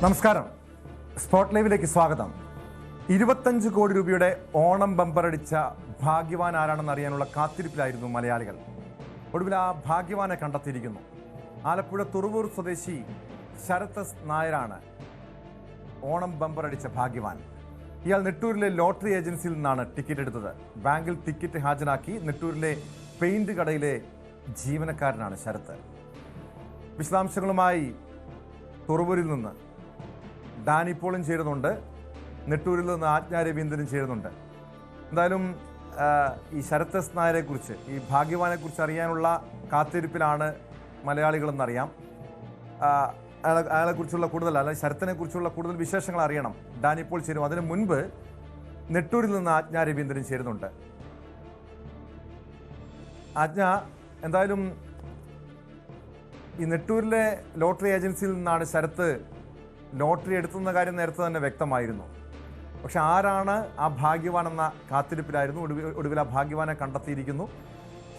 നമസ്കാരം. സ്പോട്ട് ലൈവിലേക്ക് സ്വാഗതം. 25 കോടി രൂപയുടെ ഓണം ബമ്പറടിച്ച ഭാഗ്യവാൻ ആരാണെന്ന് അറിയാനുള്ള കാത്തിരിപ്പിലായിരുന്നു മലയാളികൾ. ഒടുവിൽ ആ ഭാഗ്യവാനെ കണ്ടെത്തിയിരിക്കുന്നു. ആലപ്പുഴ തുറവൂർ സ്വദേശി ശരത് എസ് നായരാണ് ഓണം ബമ്പറടിച്ച ഭാഗ്യവാൻ. ഇയാൾ നെട്ടൂരിലെ ലോട്ടറി ഏജൻസിയിൽ നിന്നാണ് ടിക്കറ്റ് എടുത്തത്. ബാങ്കിൽ ടിക്കറ്റ് ഹാജരാക്കി നെട്ടൂരിലെ പെയിന്റ് കടയിലെ ജീവനക്കാരനാണ് ശരത്ത്. വിശദാംശങ്ങളുമായി തുറവൂരിൽ നിന്ന് ഡാനി പോളും ചേരുന്നുണ്ട്, നെട്ടൂരിൽ നിന്ന് ആജ്ഞ രവീന്ദ്രനും ചേരുന്നുണ്ട്. എന്തായാലും ഈ ശരത് എസ് നായരെ കുറിച്ച്, ഈ ഭാഗ്യവാനെ കുറിച്ച് അറിയാനുള്ള കാത്തിരിപ്പിലാണ് മലയാളികളെന്നറിയാം. അയാളെക്കുറിച്ചുള്ള കൂടുതൽ, അല്ലെങ്കിൽ ശരത്തിനെ കുറിച്ചുള്ള കൂടുതൽ വിശേഷങ്ങൾ അറിയണം. ഡാനി പോൾ ചേരും. അതിനു മുൻപ് നെട്ടൂരിൽ നിന്ന് ആജ്ഞ രവീന്ദ്രൻ ചേരുന്നുണ്ട്. ആജ്ഞ, എന്തായാലും ഈ നെട്ടൂരിലെ ലോട്ടറി ഏജൻസിയിൽ നിന്നാണ് ശരത്ത് ലോട്ടറി എടുത്തുന്ന കാര്യം നേരത്തെ തന്നെ വ്യക്തമായിരുന്നു. പക്ഷെ ആരാണ് ആ ഭാഗ്യവാൻ എന്ന കാത്തിരിപ്പിലായിരുന്നു. ഒടുവിൽ ആ ഭാഗ്യവാനെ കണ്ടെത്തിയിരിക്കുന്നു.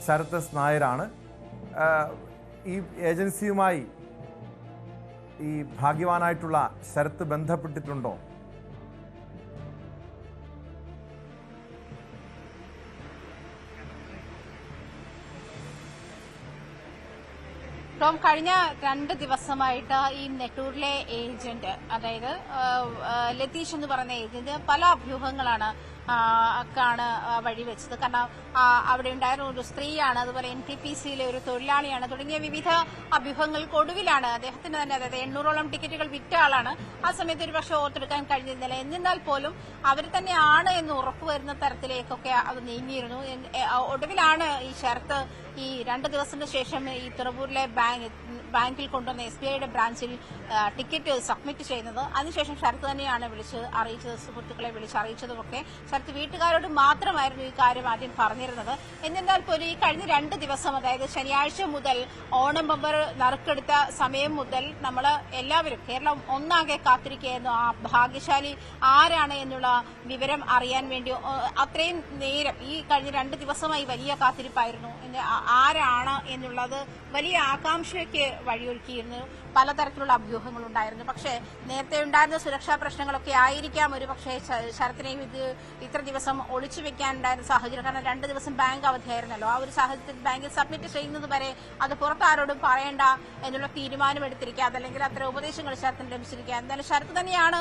ശരത് എസ് നായരാണ്. ഈ ഏജൻസിയുമായി ഈ ഭാഗ്യവാനായിട്ടുള്ള ശരത്ത് ബന്ധപ്പെട്ടിട്ടുണ്ടോ? കഴിഞ്ഞ 2 ദിവസമായിട്ട് ഈ നെട്ടൂരിലെ ഏജന്റ്, അതായത് ലതീഷ് എന്ന് പറയുന്ന ഏജന്റ്, പല അഭ്യൂഹങ്ങളാണ് വഴിവെച്ചത്. കാരണം അവിടെ ഉണ്ടായിരുന്ന ഒരു സ്ത്രീയാണ്, അതുപോലെ NTPCയിലെ ഒരു തൊഴിലാളിയാണ്, തുടങ്ങിയ വിവിധ അഭ്യൂഹങ്ങൾക്കൊടുവിലാണ് അദ്ദേഹത്തിന് തന്നെ, അതായത് 800ഓളം ടിക്കറ്റുകൾ വിറ്റ ആളാണ്. ആ സമയത്ത് ഒരു പക്ഷേ ഓർത്തെടുക്കാൻ കഴിഞ്ഞിരുന്നില്ല. എന്നിരുന്നാൽ പോലും അവർ തന്നെയാണ് എന്ന് ഉറപ്പുവരുന്ന തരത്തിലേക്കൊക്കെ അത് നീങ്ങിയിരുന്നു. ഒടുവിലാണ് ഈ ശരത്ത് ഈ 2 ദിവസത്തിന് ശേഷം ഈ തുറവൂരിലെ ബാങ്കിൽ കൊണ്ടുവന്ന SBIയുടെ ബ്രാഞ്ചിൽ ടിക്കറ്റ് സബ്മിറ്റ് ചെയ്യുന്നത്. അതിനുശേഷം ശരത്ത് തന്നെയാണ് അറിയിച്ചത്, സുഹൃത്തുക്കളെ അറിയിച്ചതുമൊക്കെ. ശരത്ത് വീട്ടുകാരോട് മാത്രമായിരുന്നു ഈ കാര്യം ആദ്യം പറഞ്ഞിരുന്നത്. എന്നിരുന്നാൽ പോലും ഈ കഴിഞ്ഞ 2 ദിവസം, അതായത് ശനിയാഴ്ച മുതൽ ഓണം ബമ്പർ നറുക്കെടുത്ത സമയം മുതൽ നമ്മൾ എല്ലാവരും, കേരളം ഒന്നാകെ കാത്തിരിക്കുകയായിരുന്നു ആ ഭാഗ്യശാലി ആരാണ് എന്നുള്ള വിവരം അറിയാൻ വേണ്ടി. അത്രയും നേരം, ഈ കഴിഞ്ഞ 2 ദിവസമായി വലിയ കാത്തിരിപ്പായിരുന്നു. ആരാണ് എന്നുള്ളത് വലിയ ആകാംക്ഷയ്ക്ക് വഴിയൊരുക്കിയിരുന്നു. പലതരത്തിലുള്ള അഭ്യൂഹങ്ങളുണ്ടായിരുന്നു. പക്ഷേ നേരത്തെ ഉണ്ടായിരുന്ന സുരക്ഷാ പ്രശ്നങ്ങളൊക്കെ ആയിരിക്കാം ഒരു പക്ഷേ ശരത്തിനെയും ഇത്ര ദിവസം ഒളിച്ചു വെക്കാനുണ്ടായിരുന്ന സാഹചര്യം. കാരണം 2 ദിവസം ബാങ്ക് അവധിയായിരുന്നല്ലോ. ആ ഒരു സാഹചര്യത്തിൽ ബാങ്കിൽ സബ്മിറ്റ് ചെയ്യുന്നത് വരെ അത് പുറത്താരോടും പറയേണ്ട എന്നുള്ള തീരുമാനമെടുത്തിരിക്കുക, അതല്ലെങ്കിൽ അത്ര ഉപദേശങ്ങൾ ശരത്തിന് ലഭിച്ചിരിക്കുക. എന്തായാലും ശരത്ത് തന്നെയാണ്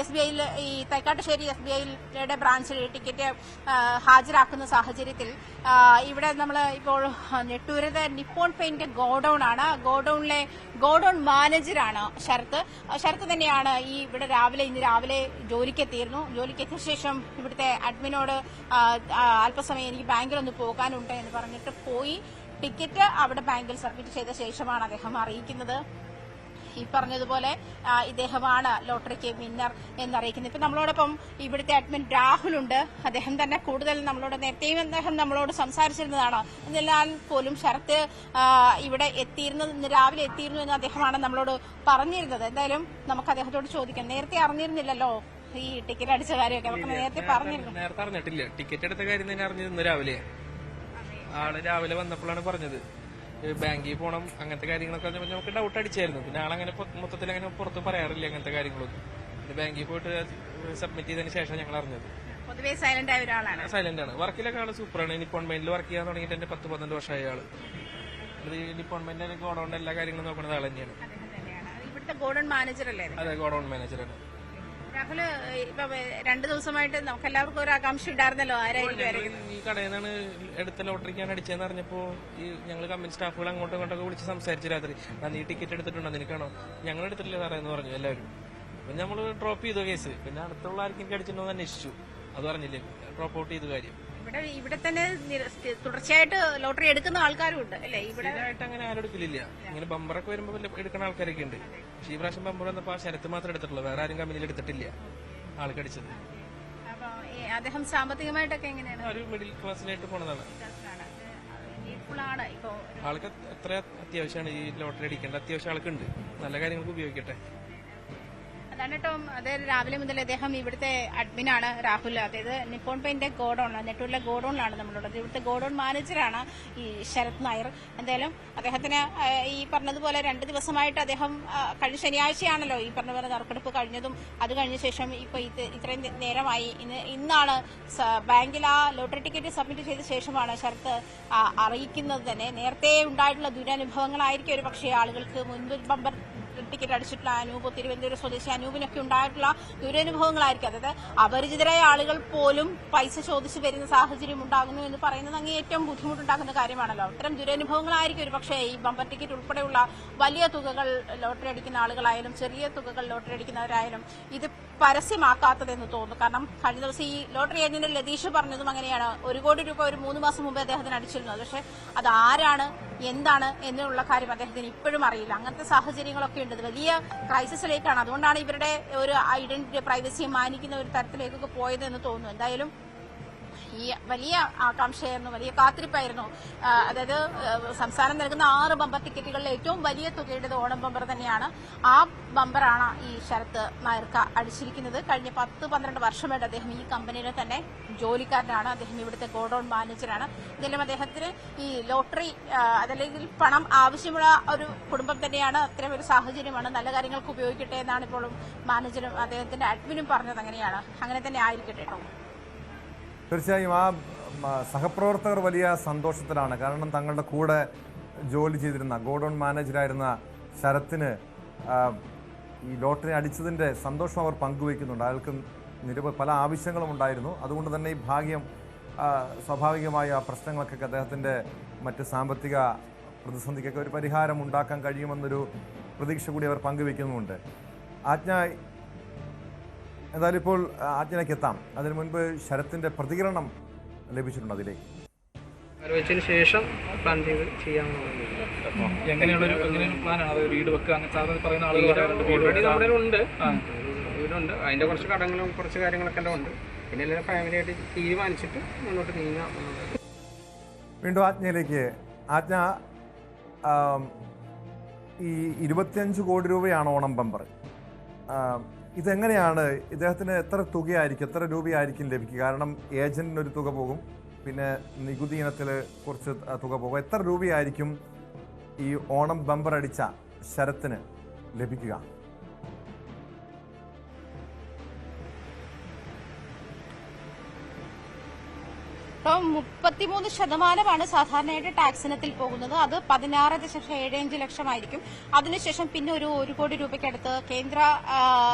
SBIയിൽ, ഈ തൈക്കാട്ടുശ്ശേരി SBIയുടെ ബ്രാഞ്ചിൽ ടിക്കറ്റ് ഹാജരാക്കുന്ന സാഹചര്യത്തിൽ ഇവിടെ നമ്മൾ ഇപ്പോൾ നെട്ടൂരിലെ നിപ്പോൺ പെയിന്റ് ഗോഡൌൺ ആണ്. ഗോഡൌൺ മാനേജറാണ് ശരത്ത്. ശരത്ത് തന്നെയാണ് ഇന്ന് രാവിലെ ജോലിക്കെത്തിയിരുന്നു. ജോലിക്കെത്തിയ ശേഷം ഇവിടുത്തെ അഡ്മിനോട് അല്പസമയം എനിക്ക് ബാങ്കിലൊന്ന് പോകാനുണ്ട് എന്ന് പറഞ്ഞിട്ട് പോയി ടിക്കറ്റ് അവിടെ ബാങ്കിൽ സബ്മിറ്റ് ചെയ്ത ശേഷമാണ് അദ്ദേഹം അറിയിക്കുന്നത്. ഈ പറഞ്ഞതുപോലെ ഇദ്ദേഹമാണ് ലോട്ടറിക്ക് വിന്നർ എന്നറിയിക്കുന്നത്. ഇപ്പൊ നമ്മളോടൊപ്പം ഇവിടുത്തെ അഡ്മിൻ രാഹുലുണ്ട്. അദ്ദേഹം തന്നെ കൂടുതൽ നേരത്തെയും അദ്ദേഹം നമ്മളോട് സംസാരിച്ചിരുന്നതാണ്. എന്നാൽ പോലും ശരത്ത് ഇവിടെ ഇന്ന് രാവിലെ എത്തിയിരുന്നു എന്ന് അദ്ദേഹമാണ് നമ്മളോട് പറഞ്ഞിരുന്നത്. എന്തായാലും നമുക്ക് അദ്ദേഹത്തോട് ചോദിക്കാം. നേരത്തെ അറിഞ്ഞിരുന്നില്ലല്ലോ ഈ ടിക്കറ്റ് അടിച്ച കാര്യമൊക്കെ? നമുക്ക് നേരത്തെ പറഞ്ഞിരുന്നു. നേരത്തെ അറിഞ്ഞിട്ടില്ല. ടിക്കറ്റ് എടുത്ത കാര്യം തന്നെ അറിഞ്ഞിരുന്നു രാവിലെ. രാവിലെ വന്നപ്പോഴാണ് പറഞ്ഞത് ബാങ്കിൽ പോകണം, അങ്ങനത്തെ കാര്യങ്ങളൊക്കെ നമുക്ക് ഡൗട്ട് അടിച്ചായിരുന്നു. പിന്നെ ആളങ്ങനെ മൊത്തത്തിൽ അങ്ങനെ പുറത്ത് പറയാറില്ല അങ്ങനത്തെ കാര്യങ്ങളൊന്നും. പിന്നെ ബാങ്കിൽ പോയിട്ട് സബ്മിറ്റ് ചെയ്തതിന് ശേഷം ഞങ്ങൾ അറിഞ്ഞത്. പൊതുവെ സൈലന്റ് ആയ ഒരാളാണ്. സൈലന്റ് ആണ്. വർക്കിലൊക്കെ ആള് സൂപ്പറാണ്. നിപ്പോൺ പെയിന്റിൽ വർക്ക് ചെയ്യാൻ തുടങ്ങിയിട്ട് എന്റെ 10-12 വർഷമായ ആള്. നിപ്പോൺ പെയിന്റിന്റെ ഗോഡൌണിന്റെ എല്ലാ കാര്യങ്ങളും നോക്കുന്നത് ആൾ തന്നെയാണ്. ഇവിടുത്തെ ഗോഡൌൺ മാനേജർ അല്ലേ? അതെ, ഗോഡൌൺ മാനേജറാണ്. രാഹുല്, ഇപ്പൊ 2 ദിവസമായിട്ട് നമുക്ക് എല്ലാവർക്കും ഒരു ആകാംക്ഷ ഉണ്ടായിരുന്നല്ലോ ആരായിരിക്കും ഈ കടയിൽ നിന്നാണ് എടുത്ത ലോട്ടറിക്കാണ് അടിച്ചതെന്ന് അറിഞ്ഞപ്പോ ഞങ്ങൾ കമ്പനി സ്റ്റാഫുകൾ അങ്ങോട്ടും ഇങ്ങോട്ടൊക്കെ വിളിച്ച് സംസാരിച്ചു രാത്രി. നീ ടിക്കറ്റ് എടുത്തിട്ടുണ്ടോ, നിനക്കാണോ? ഞങ്ങൾ എടുത്തിട്ടില്ല സാറേ എന്ന് പറഞ്ഞു എല്ലാവരും. പിന്നെ നമ്മൾ ഡ്രോപ്പ് ചെയ്തു കേസ്. പിന്നെ അടുത്തുള്ള ആർക്കും അടിച്ചിട്ടുണ്ടോ എന്ന് അന്വേഷിച്ചു. അത് പറഞ്ഞില്ലേ, ഡ്രോപ്പ് ഔട്ട് ചെയ്ത കാര്യം. ഇവിടെ തന്നെ തുടർച്ചയായിട്ട് ലോട്ടറി എടുക്കുന്ന ആൾക്കാരും ഉണ്ട് അല്ലേ? ഇവിടെ അങ്ങനെ ആരും എടുക്കില്ല. ഇങ്ങനെ ബമ്പറൊക്കെ വരുമ്പോ എടുക്കുന്ന ആൾക്കാരൊക്കെ ഉണ്ട്. പക്ഷേ ഈ പ്രാവശ്യം ബമ്പർ വന്നപ്പോ ശരത്ത് മാത്രമേ എടുത്തിട്ടുള്ളൂ. വേറെ ആരും കമ്പനിയിൽ എടുത്തിട്ടില്ല ആൾക്കടിച്ചത്. അദ്ദേഹം സാമ്പത്തികമായിട്ടൊക്കെ എങ്ങനെയാണ്? ഒരു മിഡിൽ ക്ലാസ്സിലായിട്ട് പോണതാണ്. ആൾക്ക് എത്ര അത്യാവശ്യമാണ് ഈ ലോട്ടറി അടിക്കേണ്ട, അത്യാവശ്യം ആൾക്കുണ്ട്. നല്ല കാര്യങ്ങൾക്ക് ഉപയോഗിക്കട്ടെ. അതാണ് കേട്ടോ. അതായത് രാവിലെ മുതൽ അദ്ദേഹം ഇവിടുത്തെ അഡ്മിനാണ് രാഹുൽ. അതായത് നിപ്പോൺ പെയിന്റെ ഗോഡൌൺ, നെട്ടൂരിലെ ഗോഡൌണിലാണ് നമ്മളുള്ളത്. ഇവിടുത്തെ ഗോഡൌൺ മാനേജറാണ് ഈ ശരത് നായർ. എന്തായാലും അദ്ദേഹത്തിന് ഈ പറഞ്ഞതുപോലെ 2 ദിവസമായിട്ട് അദ്ദേഹം കഴിഞ്ഞ ശനിയാഴ്ചയാണല്ലോ ഈ പറഞ്ഞ പോലെ നറുക്കെടുപ്പ് കഴിഞ്ഞതും. അത് കഴിഞ്ഞ ശേഷം ഇപ്പൊ ഇത്രയും നേരമായി ഇന്നാണ് ബാങ്കിൽ ആ ലോട്ടറി ടിക്കറ്റ് സബ്മിറ്റ് ചെയ്ത ശേഷമാണ് ശരത്ത് അറിയിക്കുന്നത് തന്നെ. നേരത്തെ ഉണ്ടായിട്ടുള്ള ദുരനുഭവങ്ങളായിരിക്കും ഒരു പക്ഷേ ആളുകൾക്ക് മുൻപ് ബമ്പർ ടിക്കറ്റ് അടിച്ചിട്ടുള്ള അനൂപ്, തിരുവനന്തപുരം സ്വദേശി അനൂപിനൊക്കെ ഉണ്ടായിട്ടുള്ള ദുരനുഭവങ്ങളായിരിക്കും. അതായത് അപരിചിതരായ ആളുകൾ പോലും പൈസ ചോദിച്ചു വരുന്ന സാഹചര്യം ഉണ്ടാകുന്നു എന്ന് പറയുന്നത് അങ്ങ് ഏറ്റവും ബുദ്ധിമുട്ടുണ്ടാക്കുന്ന കാര്യമാണല്ലോ. അത്തരം ദുരനുഭവങ്ങളായിരിക്കും ഒരു പക്ഷേ ഈ ബമ്പർ ടിക്കറ്റ് ഉൾപ്പെടെയുള്ള വലിയ തുകകൾ ലോട്ടറി അടിക്കുന്ന ആളുകളായാലും ചെറിയ തുകകൾ ലോട്ടറി അടിക്കുന്നവരായാലും ഇത് പരസ്യമാക്കാത്തതെന്ന് തോന്നുന്നു. കാരണം കഴിഞ്ഞ ദിവസം ഈ ലോട്ടറി ഏജന്റ് ലതീഷ് പറഞ്ഞതും അങ്ങനെയാണ്. 1 കോടി രൂപ ഒരു 3 മാസം മുമ്പ് അദ്ദേഹത്തിന് അടിച്ചിരുന്നത്. പക്ഷെ അത് ആരാണ്, എന്താണ് എന്നുള്ള കാര്യം അദ്ദേഹത്തിന് ഇപ്പോഴും അറിയില്ല. അങ്ങനത്തെ സാഹചര്യങ്ങളൊക്കെ ഉണ്ട്. വലിയ ക്രൈസിസിലേക്കാണ്. അതുകൊണ്ടാണ് ഇവരുടെ ഒരു ഐഡന്റിറ്റി, പ്രൈവസിയെ മാനിക്കുന്ന ഒരു തരത്തിലേക്കൊക്കെ പോയതെന്ന് തോന്നുന്നു. എന്തായാലും ഈ വലിയ ആകാംക്ഷയായിരുന്നു, വലിയ കാത്തിരിപ്പായിരുന്നു. അതായത് സംസ്ഥാനം നൽകുന്ന 6 ബമ്പർ ടിക്കറ്റുകളിൽ ഏറ്റവും വലിയ തുകയുടേത് ഓണം ബമ്പർ തന്നെയാണ്. ആ ബമ്പറാണ് ഈ ശരത്ത് നായർക്ക് അടിച്ചിരിക്കുന്നത്. കഴിഞ്ഞ 10-12 വർഷമായിട്ട് അദ്ദേഹം ഈ കമ്പനിയിലെ തന്നെ ജോലിക്കാരനാണ്. അദ്ദേഹം ഇവിടുത്തെ ഗോഡൌൺ മാനേജറാണ്. എന്തായാലും അദ്ദേഹത്തിന് ഈ ലോട്ടറി അതല്ലെങ്കിൽ പണം ആവശ്യമുള്ള ഒരു കുടുംബം തന്നെയാണ്. അത്തരം ഒരു സാഹചര്യമാണ്. നല്ല കാര്യങ്ങൾക്ക് ഉപയോഗിക്കട്ടെ എന്നാണ് ഇപ്പോഴും മാനേജറും അദ്ദേഹത്തിന്റെ അഡ്മിനും പറഞ്ഞത്. അങ്ങനെയാണ്, അങ്ങനെ തന്നെ ആയിരിക്കട്ടെ കേട്ടോ. തീർച്ചയായും ആ സഹപ്രവർത്തകർ വലിയ സന്തോഷത്തിലാണ്. കാരണം തങ്ങളുടെ കൂടെ ജോലി ചെയ്തിരുന്ന ഗോഡൌൺ മാനേജറായിരുന്ന ശരത്തിന് ഈ ലോട്ടറി അടിച്ചതിൻ്റെ സന്തോഷം അവർ പങ്കുവയ്ക്കുന്നുണ്ട്. അയാൾക്ക് പല ആവശ്യങ്ങളും ഉണ്ടായിരുന്നു. അതുകൊണ്ട് തന്നെ ഈ ഭാഗ്യം സ്വാഭാവികമായ പ്രശ്നങ്ങൾക്കൊക്കെ അദ്ദേഹത്തിൻ്റെ മറ്റ് സാമ്പത്തിക പ്രതിസന്ധിക്കൊക്കെ ഒരു പരിഹാരം ഉണ്ടാക്കാൻ കഴിയുമെന്നൊരു പ്രതീക്ഷ കൂടി അവർ പങ്കുവയ്ക്കുന്നുമുണ്ട്. ആജ്ഞ, എന്തായാലും ഇപ്പോൾ ആജ്ഞയിലേക്ക് എത്താം. അതിനു മുൻപ് ശരത്തിന്റെ പ്രതികരണം ലഭിച്ചിട്ടുണ്ട്. അതിലേക്ക് ആലോചിച്ചതിന് ശേഷം പ്ലാൻ ചെയ്ത് ചെയ്യാമെന്നുള്ളത്. ഓൾറെഡി നമ്മുടെ വീടുണ്ട്. അതിന്റെ കുറച്ച് കടങ്ങളും കുറച്ച് കാര്യങ്ങളൊക്കെ എല്ലാം ഉണ്ട്. പിന്നെ എല്ലാവരും ഫാമിലിയായിട്ട് തീരുമാനിച്ചിട്ട് മുന്നോട്ട് നീങ്ങാം. വീണ്ടും ആജ്ഞയിലേക്ക്. ആജ്ഞ, ഈ 25 കോടി രൂപയാണ് ഓണം ബമ്പർ. ഇതെങ്ങനെയാണ് ഇദ്ദേഹത്തിന് എത്ര തുകയായിരിക്കും, എത്ര രൂപയായിരിക്കും ലഭിക്കുക? കാരണം ഏജന്റിന് ഒരു തുക പോകും, പിന്നെ നികുതി ഇനത്തിൽ കുറച്ച് തുക പോകും. എത്ര രൂപയായിരിക്കും ഈ ഓണം ബമ്പർ അടിച്ച ശരത്തിന് ലഭിക്കുക? 33% സാധാരണയായിട്ട് ടാക്സ് ഇനത്തിൽ പോകുന്നത്. അത് 16.75 ലക്ഷമായിരിക്കും. അതിനുശേഷം പിന്നെ ഒരു 1 കോടി രൂപയ്ക്കടുത്ത്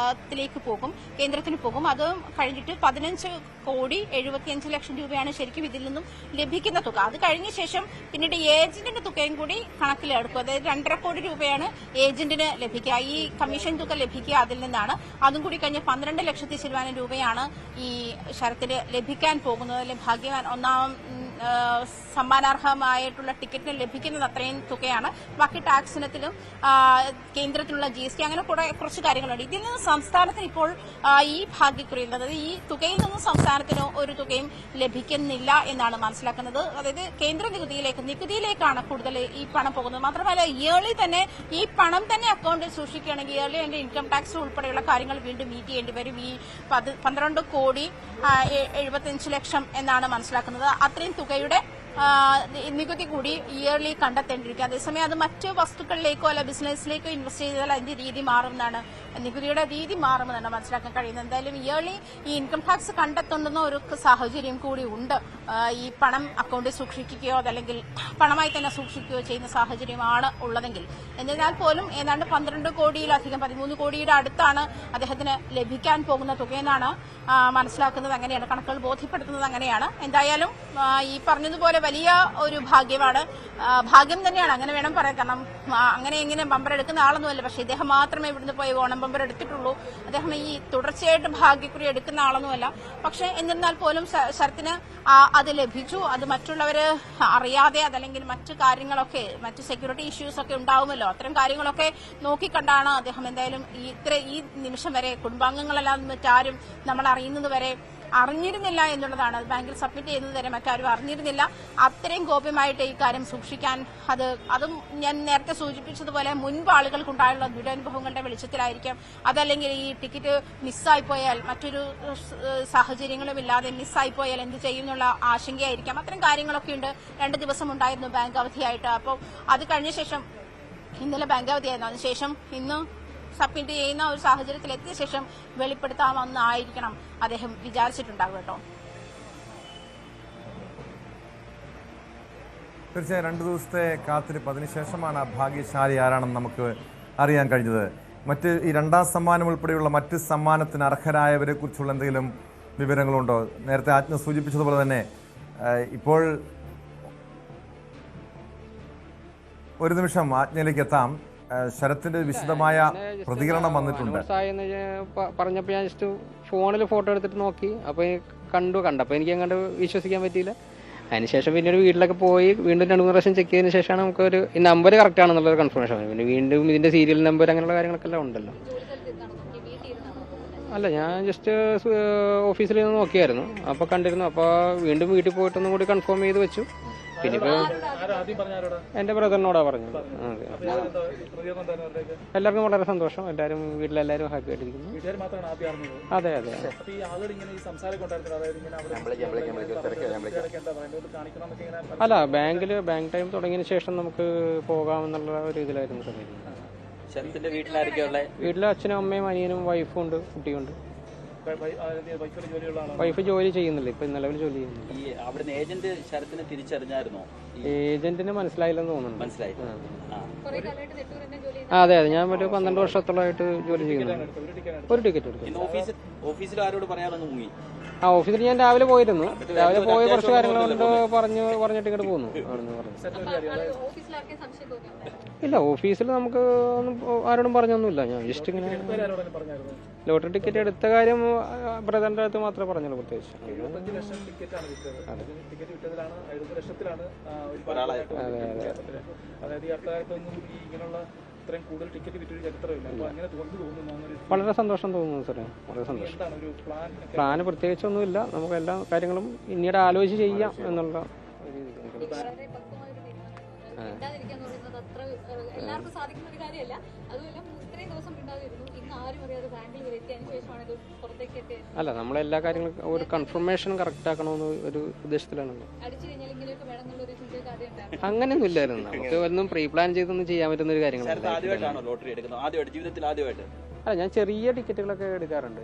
കേന്ദ്രത്തിന് പോകും. അത് കഴിഞ്ഞിട്ട് 15 കോടി 75 ലക്ഷം രൂപയാണ് ശരിക്കും ഇതിൽ നിന്നും ലഭിക്കുന്ന തുക. അത് കഴിഞ്ഞ ശേഷം പിന്നീട് ഏജന്റിന്റെ തുകയും കൂടി കണക്കിലെടുക്കും. അതായത് 2.5 കോടി രൂപയാണ് ഏജന്റിന് ലഭിക്കുക, ഈ കമ്മീഷൻ തുക ലഭിക്കുക അതിൽ നിന്നാണ്. അതും കൂടി കഴിഞ്ഞ് 12 ലക്ഷത്തി ചിലവാനും രൂപയാണ് ഈ ശരത്തിന് ലഭിക്കാൻ പോകുന്നത്. അല്ലെങ്കിൽ ഭാഗ്യവാൻ ഒന്നാം സമ്മാനാർഹമായിട്ടുള്ള ടിക്കറ്റിന് ലഭിക്കുന്നത് അത്രയും തുകയാണ്. ബാക്കി ടാക്സ് ഇനത്തിലും കേന്ദ്രത്തിലുള്ള GST അങ്ങനെ കുറച്ച് കാര്യങ്ങളുണ്ട്. ഇതിൽ നിന്ന് സംസ്ഥാനത്തിന് ഇപ്പോൾ ഈ ഭാഗ്യക്കുറിയിൽ, അതായത് ഈ തുകയിൽ നിന്ന് സംസ്ഥാനത്തിന് ഒരു തുകയും ലഭിക്കുന്നില്ല എന്നാണ് മനസ്സിലാക്കുന്നത്. അതായത് കേന്ദ്ര നികുതിയിലേക്കാണ് കൂടുതൽ ഈ പണം പോകുന്നത്. മാത്രമല്ല ഇയർലി തന്നെ ഈ പണം തന്നെ അക്കൗണ്ടിൽ സൂക്ഷിക്കുകയാണെങ്കിൽ ഇയർലി അതിന്റെ ഇൻകം ടാക്സ് ഉൾപ്പെടെയുള്ള കാര്യങ്ങൾ വീണ്ടും മീറ്റ് ചെയ്യേണ്ടി വരും. ഈ 12 കോടി 75 ലക്ഷം എന്നാണ് മനസ്സിലാക്കുന്നത്. അത്രയും തുകയുടെ നികുതി കൂടി ഇയർലി കണ്ടെത്തേണ്ടിയിരിക്കും. അതേസമയം അത് മറ്റ് വസ്തുക്കളിലേക്കോ അല്ല ബിസിനസ്സിലേക്കോ ഇൻവെസ്റ്റ് ചെയ്താൽ അതിന്റെ രീതി മാറുമെന്നാണ്, നികുതിയുടെ രീതി മാറുമെന്നാണ് മനസ്സിലാക്കാൻ കഴിയുന്നത്. എന്തായാലും ഇയർലി ഈ ഇൻകം ടാക്സ് കണ്ടെത്തുന്ന ഒരു സാഹചര്യം കൂടി ഉണ്ട്. ഈ പണം അക്കൗണ്ടിൽ സൂക്ഷിക്കുകയോ അതല്ലെങ്കിൽ പണമായി തന്നെ സൂക്ഷിക്കുകയോ ചെയ്യുന്ന സാഹചര്യമാണ് ഉള്ളതെങ്കിൽ. എന്നിരുന്നാൽ പോലും ഏതാണ്ട് 12 കോടിയിലധികം 13 കോടിയുടെ അടുത്താണ് അദ്ദേഹത്തിന് ലഭിക്കാൻ പോകുന്ന തുകയെന്നാണ് മനസ്സിലാക്കുന്നത്. അങ്ങനെയാണ് കണക്കുകൾ ബോധ്യപ്പെടുത്തുന്നത്. അങ്ങനെയാണ്. എന്തായാലും ഈ പറഞ്ഞതുപോലെ വലിയ ഒരു ഭാഗ്യമാണ്, ഭാഗ്യം തന്നെയാണ്, അങ്ങനെ വേണം പറയാൻ. കാരണം അങ്ങനെ എങ്ങനെ ബമ്പർ എടുക്കുന്ന ആളൊന്നുമല്ല. പക്ഷേ ഇദ്ദേഹം മാത്രമേ ഇവിടുന്ന് പോയി ഓണം ബമ്പർ എടുത്തിട്ടുള്ളൂ. അദ്ദേഹം ഈ തുടർച്ചയായിട്ട് ഭാഗ്യക്കുറി എടുക്കുന്ന ആളൊന്നുമല്ല. പക്ഷെ എന്നിരുന്നാൽ പോലും ശരത്തിന് അത് ലഭിച്ചു. അത് മറ്റുള്ളവർ അറിയാതെ അതല്ലെങ്കിൽ മറ്റു കാര്യങ്ങളൊക്കെ, മറ്റു സെക്യൂരിറ്റി ഇഷ്യൂസ് ഒക്കെ ഉണ്ടാവുമല്ലോ, അത്തരം കാര്യങ്ങളൊക്കെ നോക്കിക്കണ്ടാണ് അദ്ദേഹം എന്തായാലും ഈ നിമിഷം വരെ കുടുംബാംഗങ്ങളെല്ലാം മറ്റാരും നമ്മൾ അറിയുന്നത് വരെ അറിഞ്ഞിരുന്നില്ല എന്നുള്ളതാണ്. അത് ബാങ്കിൽ സബ്മിറ്റ് ചെയ്യുന്നത് വരെ മറ്റാരും അറിഞ്ഞിരുന്നില്ല. അത്രയും ഗോപ്യമായിട്ട് ഈ കാര്യം സൂക്ഷിക്കാൻ അതും ഞാൻ നേരത്തെ സൂചിപ്പിച്ചതുപോലെ മുൻപ് ആളുകൾക്കുണ്ടായുള്ള ദുരനുഭവങ്ങളുടെ വെളിച്ചത്തിലായിരിക്കാം. അതല്ലെങ്കിൽ ഈ ടിക്കറ്റ് മിസ്സായിപ്പോയാൽ മറ്റൊരു സാഹചര്യങ്ങളും ഇല്ലാതെ മിസ്സായിപ്പോയാൽ എന്ത് ചെയ്യുന്നുള്ള ആശങ്കയായിരിക്കാം. അത്തരം കാര്യങ്ങളൊക്കെ ഉണ്ട്. 2 ദിവസം ഉണ്ടായിരുന്നു ബാങ്ക് അവധിയായിട്ട്. അപ്പോൾ അത് കഴിഞ്ഞ ശേഷം ഇന്നലെ ബാങ്ക് അവധിയായിരുന്നു. അതിനുശേഷം ഇന്ന് സബ്മിറ്റ് ചെയ്യുന്ന ഒരു സാഹചര്യത്തിൽ എത്തിയ ശേഷം വെളിപ്പെടുത്താമെന്നായിരിക്കണം അദ്ദേഹം വിചാരിച്ചിട്ടുണ്ടാകും കേട്ടോ. തീർച്ചയായും 2 ദിവസത്തെ കാത്തിരിപ്പ് അതിനുശേഷമാണ് ഭാഗ്യശാലി ആരാണെന്ന് നമുക്ക് അറിയാൻ കഴിഞ്ഞത്. മറ്റ് ഈ 2ാം സമ്മാനം ഉൾപ്പെടെയുള്ള മറ്റ് സമ്മാനത്തിന് അർഹരായവരെ കുറിച്ചുള്ള എന്തെങ്കിലും വിവരങ്ങളുണ്ടോ? നേരത്തെ ആജ്ഞ സൂചിപ്പിച്ചതുപോലെ തന്നെ ഇപ്പോൾ ഒരു നിമിഷം ആജ്ഞയിലേക്ക് എത്താം. ശരത്തിന്റെ വിശദമായ പ്രതികരണം വന്നിട്ടുണ്ട്. പറഞ്ഞപ്പോൾ ഞാൻ ജസ്റ്റ് ഫോണിൽ ഫോട്ടോ എടുത്തിട്ട് നോക്കി, അപ്പോൾ കണ്ടപ്പോൾ എനിക്ക് അങ്ങോട്ട് വിശ്വസിക്കാൻ പറ്റിയില്ല. അതിനുശേഷം പിന്നീട് വീട്ടിലൊക്കെ പോയി വീണ്ടും 2-3 പ്രാവശ്യം ചെക്ക് ചെയ്തതിന് ശേഷമാണ് നമുക്കൊരു ഈ നമ്പർ കറക്റ്റ് ആണെന്നുള്ളൊരു കൺഫർമേഷൻ. പിന്നെ വീണ്ടും ഇതിന്റെ സീരിയൽ നമ്പർ അങ്ങനെയുള്ള കാര്യങ്ങളൊക്കെ എല്ലാം ഉണ്ടല്ലോ. അല്ല, ഞാൻ ജസ്റ്റ് ഓഫീസിൽ നിന്ന് നോക്കിയായിരുന്നു, അപ്പോൾ കണ്ടിരുന്നു. അപ്പോൾ വീണ്ടും വീട്ടിൽ പോയിട്ടൊന്നും കൂടി കൺഫേം ചെയ്ത് വെച്ചു. പിന്നെ ഇപ്പോൾ എൻ്റെ ബ്രദറിനോടാ പറഞ്ഞത്. എല്ലാവർക്കും വളരെ സന്തോഷം. വീട്ടിലെല്ലാവരും ഹാപ്പി ആയിട്ടിരിക്കുന്നു. അതെ. അല്ല, ബാങ്ക് ടൈം തുടങ്ങിയതിന് ശേഷം നമുക്ക് പോകാമെന്നുള്ള ഒരു ഇതിലായിരുന്നു സമയം. വീട്ടിലെ അച്ഛനും അമ്മയും അനിയനും വൈഫും ഉണ്ട്, കുട്ടിയുണ്ട്. വൈഫ് ജോലി ചെയ്യുന്നില്ല, ഇപ്പൊ നിലവിൽ ജോലി ചെയ്യുന്നില്ല. ഏജന്റിന് മനസ്സിലായില്ലെന്ന് തോന്നുന്നു. മനസ്സിലായി. അതെ, ഞാൻ ഒരു 12 വർഷത്തോളമായിട്ട് ജോലി ചെയ്യുന്നുണ്ട്. ഒരു ടിക്കറ്റ് എടുക്കും. ഓഫീസിൽ ഞാൻ രാവിലെ പോയിരുന്നു. രാവിലെ പോയി കുറച്ച് കാര്യങ്ങൾ കൊണ്ട് പറഞ്ഞിട്ട് ഇങ്ങോട്ട് പോന്നു. ഇല്ല, ഓഫീസിൽ നമുക്ക് ഒന്നും ആരോടും പറഞ്ഞൊന്നുമില്ല. ഞാൻ ജസ്റ്റ് ഇങ്ങനെ ലോട്ടറി ടിക്കറ്റ് എടുത്ത കാര്യം ബ്രദറിന്റെ അടുത്ത് മാത്രമേ പറഞ്ഞുള്ളൂ. പ്രത്യേകിച്ച് വളരെ സന്തോഷം തോന്നുന്നു സാറേ, വളരെ സന്തോഷം. പ്ലാന് പ്രത്യേകിച്ചൊന്നുമില്ല. നമുക്ക് എല്ലാ കാര്യങ്ങളും പിന്നീട് ആലോചിച്ച് ചെയ്യാം എന്നുള്ള എല്ലാവർക്കും സാധിക്കുന്ന ഒരു കാര്യമല്ല. അതുമല്ല, ഇത്രയും ദിവസം ഉണ്ടായിരുന്നു, ഇന്ന് ആരും അറിയാതെ ബാങ്കിൽ വരെ എത്തിയതിനു ശേഷമാണ് ഇത് പുറത്തേക്ക് എത്തിയത്. അല്ല, നമ്മളെല്ലാ കാര്യങ്ങളും ഒരു കൺഫർമേഷൻ കറക്റ്റ് ആക്കണമെന്ന് ഒരു ഉദ്ദേശത്തിലാണല്ലോ. അടിച്ചു കഴിഞ്ഞാൽ ഇങ്ങനെയൊക്കെ വേണമെന്നുള്ളൊരു ചിന്തയൊക്കെ ആദ്യം ഉണ്ടായിരുന്നു. അങ്ങനെയൊന്നും ഇല്ലായിരുന്നു. നമുക്ക് ഒന്നും പ്രീ പ്ലാൻ ചെയ്തൊന്നും ചെയ്യാൻ പറ്റുന്ന ഒരു കാര്യങ്ങളല്ല. അല്ല, ഞാൻ ചെറിയ ടിക്കറ്റുകളൊക്കെ എടുക്കാറുണ്ട്.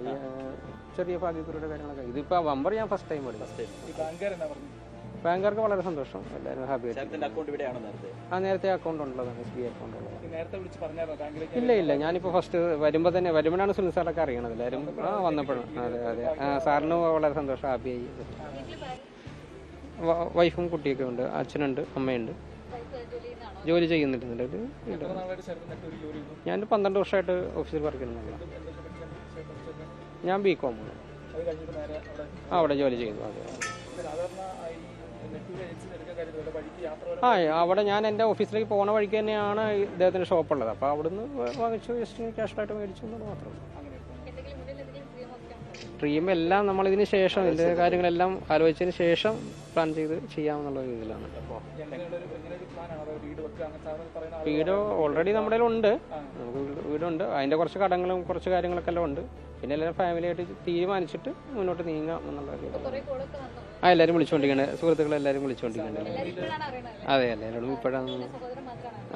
ചെറിയ ഭാഗ്യക്കുറിയുടെ കാര്യങ്ങളൊക്കെ. ഇതിപ്പോ ബമ്പർ ഞാൻ ഫസ്റ്റ് ടൈം എടുക്കും. ബാങ്കുകാർക്ക് വളരെ സന്തോഷം, എല്ലാവരും ഹാപ്പി ആയിട്ട്. നേരത്തെ അക്കൗണ്ട് ഉള്ളതാണ്, SBI അക്കൗണ്ട് ഉള്ളത്. ഇല്ല, ഞാനിപ്പോൾ ഫസ്റ്റ് വരുമ്പോഴാണ് സുനിൽ സാറൊക്കെ അറിയണത്. എല്ലാവരും വന്നപ്പോഴും. അതെ. സാറിന് വളരെ സന്തോഷം, ഹാപ്പിയായി. വൈഫും കുട്ടിയൊക്കെ ഉണ്ട്, അച്ഛനുണ്ട്, അമ്മയുണ്ട്. ജോലി ചെയ്യുന്നുണ്ട്. ഞാൻ 12 വർഷമായിട്ട് ഓഫീസിൽ വർക്ക് ചെയ്യുന്നുണ്ട്. ഞാൻ BCom അവിടെ ജോലി ചെയ്യുന്നു. അവിടെ ഞാൻ എൻ്റെ ഓഫീസിലേക്ക് പോണ വഴിക്ക് തന്നെയാണ് ഇദ്ദേഹത്തിൻ്റെ ഷോപ്പുള്ളത്. അപ്പോൾ അവിടുന്ന് വാങ്ങിച്ചു, ജസ്റ്റ് ക്യാഷായിട്ട് മേടിച്ചു എന്നത് മാത്രമേ. ഡ്രീം എല്ലാം നമ്മളിതിന് ശേഷം ഇതിൻ്റെ കാര്യങ്ങളെല്ലാം ആലോചിച്ചതിന് ശേഷം പ്ലാൻ ചെയ്ത് ചെയ്യാമെന്നുള്ള രീതിയിലാണ്. വീട് ഓൾറെഡി നമ്മുടെ ഉണ്ട്, നമുക്ക് വീടുണ്ട്. അതിൻ്റെ കുറച്ച് കടങ്ങളും കുറച്ച് കാര്യങ്ങളൊക്കെ എല്ലാം ഉണ്ട്. പിന്നെ എല്ലാവരും ഫാമിലിയായിട്ട് തീരുമാനിച്ചിട്ട് മുന്നോട്ട് നീങ്ങാം എന്നുള്ള എല്ലാവരും വിളിച്ചുകൊണ്ടിരിക്കണേ, സുഹൃത്തുക്കളെല്ലാവരും വിളിച്ചുകൊണ്ടിരിക്കണേ. അതെ, എല്ലാവരോടും ഇപ്പോഴാണ്.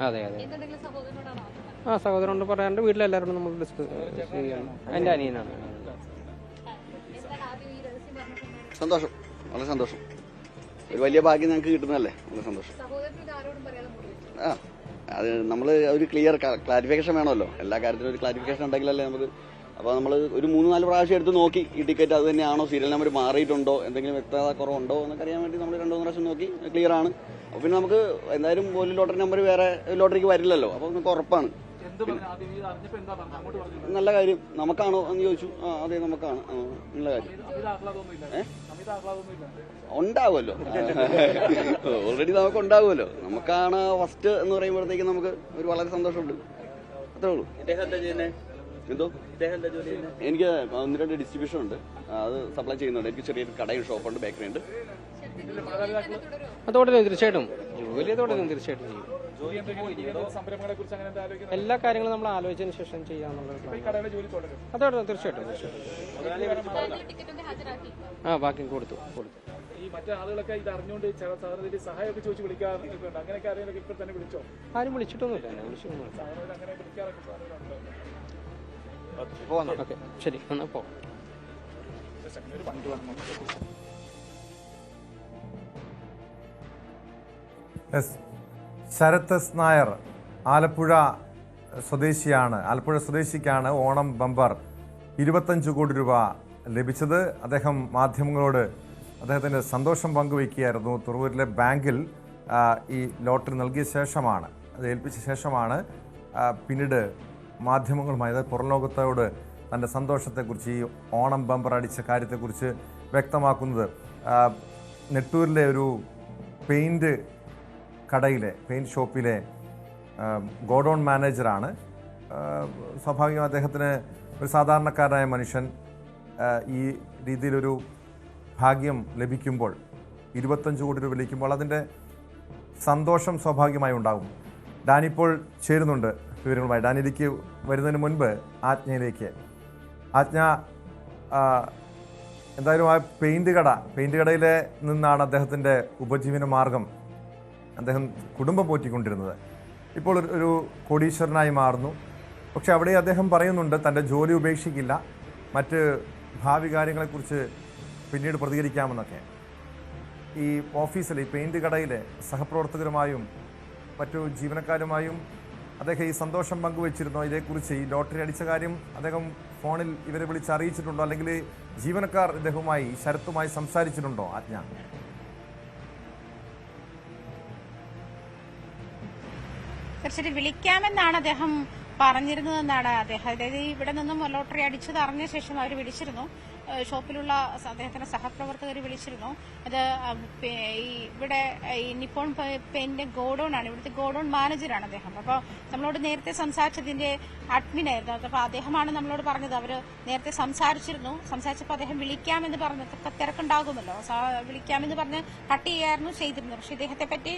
അതെ. സഹോദരനോട് പറയാറുണ്ട്. വീട്ടിലെല്ലാവരോടും നമ്മൾ ഡിസ്കസ് ചെയ്യണം. എൻ്റെ അനിയനാണ്. സന്തോഷം, വളരെ സന്തോഷം. ഒരു വലിയ ഭാഗ്യം ഞങ്ങൾക്ക് കിട്ടുന്നതല്ലേ, വളരെ സന്തോഷം. അത് നമ്മൾ ഒരു ക്ലാരിഫിക്കേഷൻ വേണമല്ലോ. എല്ലാ കാര്യത്തിലും ഒരു ക്ലാരിഫിക്കേഷൻ ഉണ്ടെങ്കിലല്ലേ നമുക്ക്. അപ്പോൾ നമ്മൾ ഒരു 3-4 പ്രാവശ്യം എടുത്ത് നോക്കി ഈ ടിക്കറ്റ് അത് തന്നെയാണോ, സീരിയൽ നമ്പർ മാറിയിട്ടുണ്ടോ, എന്തെങ്കിലും വ്യക്തത കുറവുണ്ടോ എന്നൊക്കെ അറിയാൻ വേണ്ടി നമ്മൾ 2-3 പ്രാവശ്യം നോക്കി ക്ലിയർ ആണ്. അപ്പോൾ പിന്നെ നമുക്ക് എന്തായാലും ഒരു ലോട്ടറി നമ്പർ വേറെ ലോട്ടറിക്ക് വരില്ലല്ലോ. അപ്പോൾ നമുക്ക് ഉറപ്പാണ്. നല്ല കാര്യം. നമുക്കാണോ എന്ന് ചോദിച്ചു. അതെ, നമുക്കാണ്. നല്ല കാര്യം. ഉണ്ടാവുമല്ലോ, ഓൾറെഡി നമുക്ക് ഉണ്ടാവുമല്ലോ. നമുക്കാണ് ഫസ്റ്റ് എന്ന് പറയുമ്പോഴത്തേക്കും നമുക്ക് ഒരു വളരെ സന്തോഷമുണ്ട്. അത്രേ ഉള്ളൂ. എന്തോ എനിക്ക് 1-2 ഡിസ്ട്രിബ്യൂഷൻ ഉണ്ട്, അത് സപ്ലൈ ചെയ്യുന്നുണ്ട്. എനിക്ക് ചെറിയൊരു കടയും ഷോപ്പുണ്ട്, ബേക്കറി ഉണ്ട്. അതോടെ തീർച്ചയായിട്ടും ജോലി തീർച്ചയായിട്ടും ചെയ്യും. എല്ലാ കാര്യങ്ങളും നമ്മൾ ആലോചിച്ചതിന് ശേഷം ചെയ്യാന്നുള്ളത്. അതോടെ തീർച്ചയായിട്ടും ബാക്കി കൊടുത്തു. ആരും വിളിച്ചിട്ടൊന്നുമില്ല. ഓക്കെ, ശരി, എന്നാ പോ. ശരത് എസ് നായർ ആലപ്പുഴ സ്വദേശിക്കാണ് ഓണം ബമ്പർ 25 കോടി രൂപ ലഭിച്ചത്. അദ്ദേഹം മാധ്യമങ്ങളോട് അദ്ദേഹത്തിൻ്റെ സന്തോഷം പങ്കുവയ്ക്കുകയായിരുന്നു. തുറവൂരിലെ ബാങ്കിൽ ഈ ലോട്ടറി നൽകിയ ശേഷമാണ്, അത് ഏൽപ്പിച്ച ശേഷമാണ് പിന്നീട് മാധ്യമങ്ങളുമായി, അതായത് പുറം ലോകത്തോട് തൻ്റെ സന്തോഷത്തെക്കുറിച്ച്, ഈ ഓണം ബമ്പർ അടിച്ച കാര്യത്തെക്കുറിച്ച് വ്യക്തമാക്കുന്നത്. നെട്ടൂരിലെ ഒരു പെയിൻറ് ഷോപ്പിലെ ഗോഡൗൺ മാനേജറാണ്. സ്വാഭാവികം അദ്ദേഹത്തിന് ഒരു സാധാരണക്കാരനായ മനുഷ്യൻ ഈ രീതിയിലൊരു ഭാഗ്യം ലഭിക്കുമ്പോൾ, 25 കോടി രൂപ ലഭിക്കുമ്പോൾ അതിൻ്റെ സന്തോഷം സ്വാഭാവികമായി ഉണ്ടാകും. ഡാനി ഇപ്പോൾ ചേരുന്നുണ്ട് വിവരങ്ങളുമായി. ഡാനിയിലേക്ക് വരുന്നതിന് മുൻപ് ആജ്ഞയിലേക്ക്. ആജ്ഞ, എന്തായാലും ആ പെയിൻറ് കടയിലെ നിന്നാണ് അദ്ദേഹത്തിൻ്റെ ഉപജീവന മാർഗം. അദ്ദേഹം കുടുംബം പോറ്റിക്കൊണ്ടിരുന്നത്. ഇപ്പോൾ ഒരു കോടീശ്വരനായി മാറുന്നു. പക്ഷെ അവിടെ അദ്ദേഹം പറയുന്നുണ്ട് തൻ്റെ ജോലി ഉപേക്ഷിക്കില്ല, മറ്റ് ഭാവി കാര്യങ്ങളെക്കുറിച്ച് പിന്നീട് പ്രതികരിക്കാമെന്നൊക്കെ. ഈ ഓഫീസിൽ, ഈ പെയിൻറ് കടയിലെ സഹപ്രവർത്തകരുമായും മറ്റു ജീവനക്കാരുമായും അദ്ദേഹം ഈ സന്തോഷം പങ്കുവച്ചിരുന്നോ? ഇതേക്കുറിച്ച്, ഈ ലോട്ടറി അടിച്ച കാര്യം അദ്ദേഹം ഫോണിൽ ഇവരെ വിളിച്ച് അറിയിച്ചിട്ടുണ്ടോ? അല്ലെങ്കിൽ ജീവനക്കാർ ഇദ്ദേഹവുമായി, ശരത്തുമായി സംസാരിച്ചിട്ടുണ്ടോ ആജ്ഞ? തീർച്ചയായിട്ടും വിളിക്കാമെന്നാണ് അദ്ദേഹം പറഞ്ഞിരുന്നതെന്നാണ് അതായത് ഇവിടെ നിന്നും ലോട്ടറി അടിച്ചത് അറിഞ്ഞ ശേഷം അവർ വിളിച്ചിരുന്നു. ഷോപ്പിലുള്ള അദ്ദേഹത്തിന്റെ സഹപ്രവർത്തകർ വിളിച്ചിരുന്നു. അത് ഇവിടെ ഈ നിപ്പോൺ പെയിന്റിന്റെ ഗോഡൌൺ ആണ്, ഇവിടുത്തെ ഗോഡൌൺ മാനേജറാണ് അദ്ദേഹം. അപ്പോൾ നമ്മളോട് നേരത്തെ സംസാരിച്ചതിന്റെ അഡ്മിനായിരുന്നു. അപ്പോൾ അദ്ദേഹമാണ് നമ്മളോട് പറഞ്ഞത് അവർ നേരത്തെ സംസാരിച്ചപ്പോൾ അദ്ദേഹം വിളിക്കാമെന്ന് പറഞ്ഞു. തിരക്കുണ്ടാകുമല്ലോ, വിളിക്കാമെന്ന് പറഞ്ഞ് കട്ട് ചെയ്യായിരുന്നു ചെയ്തിരുന്നത്. പക്ഷെ ഇദ്ദേഹത്തെ പറ്റി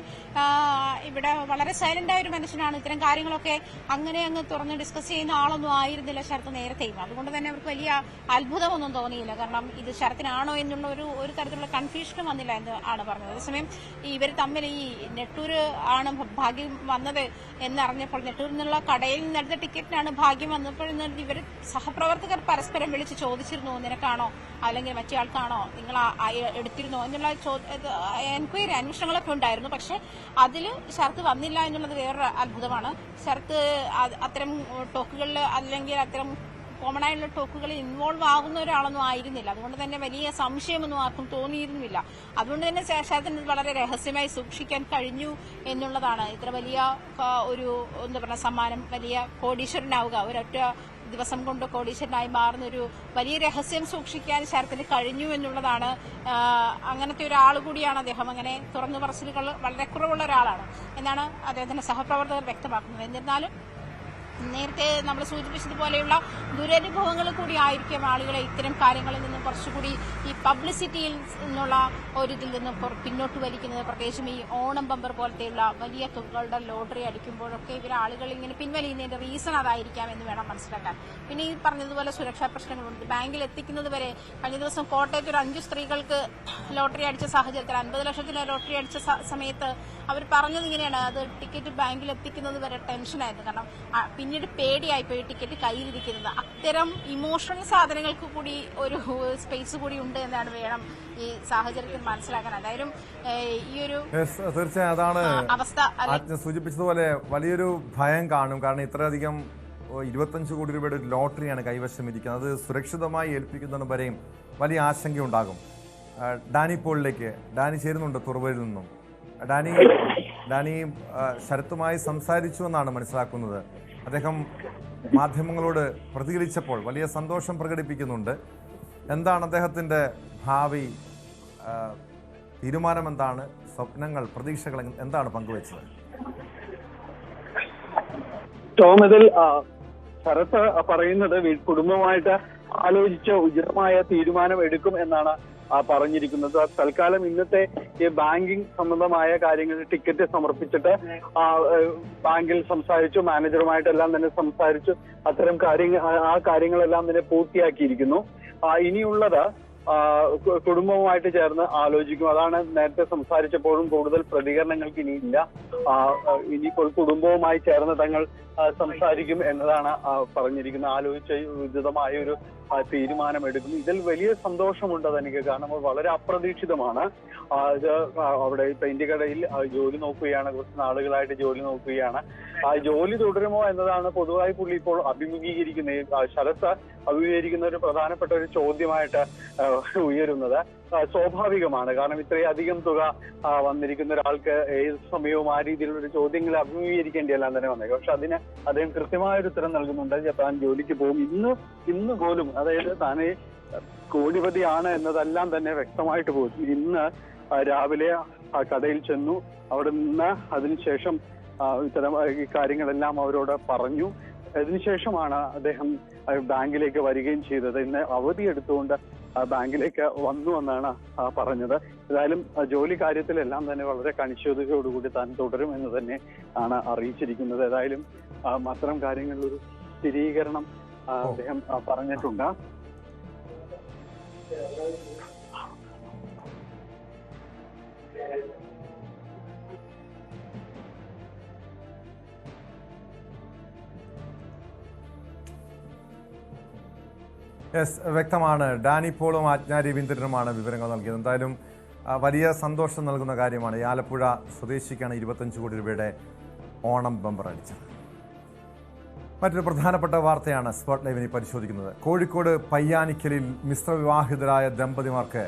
ഇവിടെ വളരെ സൈലന്റ് ആയ ഒരു മനുഷ്യനാണ്. ഇത്തരം കാര്യങ്ങളൊക്കെ അങ്ങനെ അങ്ങ് തുറന്ന് ഡിസ്കസ് ചെയ്യുന്ന ആളൊന്നും ആയിരുന്നില്ല ശരത്ത് നേരത്തെയും. അതുകൊണ്ട് തന്നെ അവർക്ക് വലിയ അത്ഭുതമൊന്നും തോന്നിയില്ല. കാരണം ഇത് ശരത്തിനാണോ എന്നുള്ള ഒരു തരത്തിലുള്ള കൺഫ്യൂഷനും വന്നില്ല എന്ന് ആണ് പറഞ്ഞത്. അതേസമയം ഇവർ തമ്മിൽ ഈ നെട്ടൂർ ആണ് ഭാഗ്യം വന്നത് എന്നറിഞ്ഞപ്പോൾ, നെട്ടൂരിൽ നിന്നുള്ള കടയിൽ നിന്നെടുത്ത ടിക്കറ്റിനാണ് ഭാഗ്യം വന്നപ്പോൾ ഇവർ സഹപ്രവർത്തകർ പരസ്പരം വിളിച്ച് ചോദിച്ചിരുന്നു, നിനക്കാണോ അല്ലെങ്കിൽ മറ്റേ ആൾക്കാണോ, നിങ്ങൾ എടുത്തിരുന്നോ എന്നുള്ള എൻക്വയറി, അന്വേഷണങ്ങളൊക്കെ ഉണ്ടായിരുന്നു. പക്ഷെ അതിൽ ശരത്ത് വന്നില്ല എന്നുള്ളത് വേറൊരു അത്ഭുതമാണ്. ശരത്ത് അത്തരം ടോക്കുകളിൽ അല്ലെങ്കിൽ അത്തരം കോമൺ ആയിട്ടുള്ള ടോക്കുകളിൽ ഇൻവോൾവ് ആകുന്ന ഒരാളൊന്നും ആയിരുന്നില്ല. അതുകൊണ്ട് തന്നെ വലിയ സംശയമൊന്നും ആർക്കും തോന്നിയിരുന്നില്ല. അതുകൊണ്ട് തന്നെ ശരത്തിന് വളരെ രഹസ്യമായി സൂക്ഷിക്കാൻ കഴിഞ്ഞു എന്നുള്ളതാണ് ഇത്ര വലിയ ഒരു സമ്മാനം, വലിയ കോടീശ്വരനാവുക, ഒരൊറ്റ ദിവസം കൊണ്ട് കോടീശ്വരനായി മാറുന്ന ഒരു വലിയ രഹസ്യം സൂക്ഷിക്കാൻ ശരത്തിന് കഴിഞ്ഞു എന്നുള്ളതാണ്. അങ്ങനത്തെ ഒരാൾ കൂടിയാണ് അദ്ദേഹം. അങ്ങനെ തുറന്നു പറച്ചിലുകൾ വളരെ കുറവുള്ള ഒരാളാണ് എന്നാണ് അദ്ദേഹത്തിന്റെ സഹപ്രവർത്തകർ വ്യക്തമാക്കുന്നത്. എന്നിരുന്നാലും നേരത്തെ നമ്മൾ സൂചിപ്പിച്ചതുപോലെയുള്ള ദുരനുഭവങ്ങൾ കൂടി ആയിരിക്കും ആളുകളെ ഇത്തരം കാര്യങ്ങളിൽ നിന്നും കുറച്ചുകൂടി ഈ പബ്ലിസിറ്റിയിൽ നിന്നുള്ള ഇതിൽ നിന്നും പിന്നോട്ട് വലിക്കുന്നത്. പ്രത്യേകിച്ചും ഈ ഓണം ബമ്പർ പോലത്തെയുള്ള വലിയ തുകകളുടെ ലോട്ടറി അടിക്കുമ്പോഴൊക്കെ ആളുകൾ ഇങ്ങനെ പിൻവലിയുന്നതിന്റെ റീസൺ അതായിരിക്കാം എന്ന് വേണം മനസ്സിലാക്കാൻ. പിന്നെ ഈ പറഞ്ഞതുപോലെ സുരക്ഷാ പ്രശ്നങ്ങളുണ്ട്. ബാങ്കിൽ എത്തിക്കുന്നത് വരെ കഴിഞ്ഞ ദിവസം കോട്ടയത്ത് ഒരു 5 സ്ത്രീകൾക്ക് ലോട്ടറി അടിച്ച സാഹചര്യത്തിൽ 50 ലക്ഷത്തിന് ലോട്ടറി അടിച്ച സമയത്ത് അവർ പറഞ്ഞത് ഇങ്ങനെയാണ്, അത് ടിക്കറ്റ് ബാങ്കിൽ എത്തിക്കുന്നത് വരെ ടെൻഷനായിരുന്നു. കാരണം പിന്നീട് പേടിയായിപ്പോയി ടിക്കറ്റ് കയ്യിലിരിക്കുന്നത്. അത്തരം ഇമോഷണൽ സാധനങ്ങൾക്ക് കൂടി ഒരു സ്പേസ് കൂടി ഉണ്ട് എന്നാണ് വേണം ഈ സാഹചര്യത്തിൽ മനസ്സിലാക്കാൻ. അതായത് ഈ ഒരു തീർച്ചയായും അതാണ് അവസ്ഥ സൂചിപ്പിച്ചതുപോലെ വലിയൊരു ഭയം കാണും. കാരണം ഇത്രയധികം 25 കോടി രൂപയുടെ ഒരു ലോട്ടറിയാണ് കൈവശം ഇരിക്കുന്നത്. അത് സുരക്ഷിതമായി ഏൽപ്പിക്കുന്നതിന് വരെയും വലിയ ആശങ്കയുണ്ടാകും. ഡാനി പോളിലേക്ക് ഡാനി ചേരുന്നുണ്ട് തുറവൂരിൽ നിന്നും. ഡാനി ശരത്തുമായി സംസാരിച്ചു എന്നാണ് മനസ്സിലാക്കുന്നത്. അദ്ദേഹം മാധ്യമങ്ങളോട് പ്രതികരിച്ചപ്പോൾ വലിയ സന്തോഷം പ്രകടിപ്പിക്കുന്നുണ്ട്. എന്താണ് അദ്ദേഹത്തിൻ്റെ ഭാവി തീരുമാനം? എന്താണ് സ്വപ്നങ്ങൾ, പ്രതീക്ഷകൾ എന്താണ് പങ്കുവച്ചത്? ടോം, ഇതിൽ ശരത്ത് പറയുന്നത് കുടുംബമായിട്ട് ആലോചിച്ച് ഉചിതമായ തീരുമാനം എടുക്കും എന്നാണ് പറഞ്ഞിരിക്കുന്നത്. തൽക്കാലം ഇന്നത്തെ ഈ ബാങ്കിങ് സംബന്ധമായ കാര്യങ്ങൾ ടിക്കറ്റ് സമർപ്പിച്ചിട്ട് ബാങ്കിൽ സംസാരിച്ചു, മാനേജറുമായിട്ടെല്ലാം തന്നെ സംസാരിച്ചു. അത്തരം കാര്യങ്ങളെല്ലാം തന്നെ പൂർത്തിയാക്കിയിരിക്കുന്നു. ഇനിയുള്ളത് കുടുംബവുമായിട്ട് ചേർന്ന് ആലോചിക്കും. അതാണ് നേരത്തെ സംസാരിച്ചപ്പോഴും കൂടുതൽ പ്രതികരണങ്ങൾക്ക് ഇനിയില്ല. ഇനിയിപ്പോൾ കുടുംബവുമായി ചേർന്ന് തങ്ങൾ സംസാരിക്കും എന്നതാണ് പറഞ്ഞിരിക്കുന്നത്. ആലോചിച്ച് ഉചിതമായ ഒരു തീരുമാനമെടുക്കും. ഇതിൽ വലിയ സന്തോഷമുണ്ട് എനിക്ക്. കാരണം വളരെ അപ്രതീക്ഷിതമാണ്. ഇത് അവിടെ പെയിന്റ് കടയിൽ ജോലി നോക്കുകയാണ്, കുറച്ച് നാളുകളായിട്ട് ജോലി നോക്കുകയാണ്. ജോലി തുടരുമോ എന്നതാണ് പൊതുവായി പുള്ളി ഇപ്പോൾ അഭിമുഖീകരിക്കുന്നത്. ശരത്ത് അഭിമുഖീകരിക്കുന്ന ഒരു പ്രധാനപ്പെട്ട ഒരു ചോദ്യമായിട്ട് ഉയരുന്നത്. സ്വാഭാവികമാണ്. കാരണം ഇത്രയധികം തുക വന്നിരിക്കുന്ന ഒരാൾക്ക് ഏത് സമയവും ആ രീതിയിലുള്ള ഒരു ചോദ്യങ്ങൾ അഭിമുഖീകരിക്കേണ്ടിയെല്ലാം തന്നെ വന്നേക്കും. പക്ഷെ അതിന് അദ്ദേഹം കൃത്യമായൊരു ഉത്തരം നൽകുന്നുണ്ട്. താൻ ജോലിക്ക് പോകും. ഇന്ന് പോലും, അതായത് താനെ കോടിപതിയാണ് എന്നതെല്ലാം തന്നെ വ്യക്തമായിട്ട് പോകും. ഇന്ന് രാവിലെ കടയിൽ ചെന്നു. അവിടെ നിന്ന് അതിനുശേഷം ഇത്തരം കാര്യങ്ങളെല്ലാം അവരോട് പറഞ്ഞു. അതിനുശേഷമാണ് അദ്ദേഹം ബാങ്കിലേക്ക് വരികയും ചെയ്തത്. ഇന്ന് അവധി എടുത്തുകൊണ്ട് ബാങ്കിലേക്ക് വന്നു എന്നാണ് പറഞ്ഞത്. ഏതായാലും ജോലി കാര്യത്തിലെല്ലാം തന്നെ വളരെ കണിശതയോടുകൂടി താൻ തുടരും എന്ന് തന്നെ ആണ് അറിയിച്ചിരിക്കുന്നത്. ഏതായാലും അത്തരം കാര്യങ്ങളിലൊരു സ്ഥിരീകരണം അദ്ദേഹം പറഞ്ഞിട്ടുണ്ട്. വ്യക്തമാണ്. ഡാനി പോളും ആജ്ഞ രവീന്ദ്രനുമാണ് വിവരങ്ങൾ നൽകിയത്. എന്തായാലും വലിയ സന്തോഷം നൽകുന്ന കാര്യമാണ്. ഈ ആലപ്പുഴ സ്വദേശിക്കാണ് 25 കോടി രൂപയുടെ ഓണം ബമ്പർ അടിച്ചത്. മറ്റൊരു പ്രധാനപ്പെട്ട വാർത്തയാണ് സ്പോട്ട് ലൈവിനെ പരിശോധിക്കുന്നത്. കോഴിക്കോട് പയ്യാനിക്കലിൽ മിശ്രവിവാഹിതരായ ദമ്പതിമാർക്ക്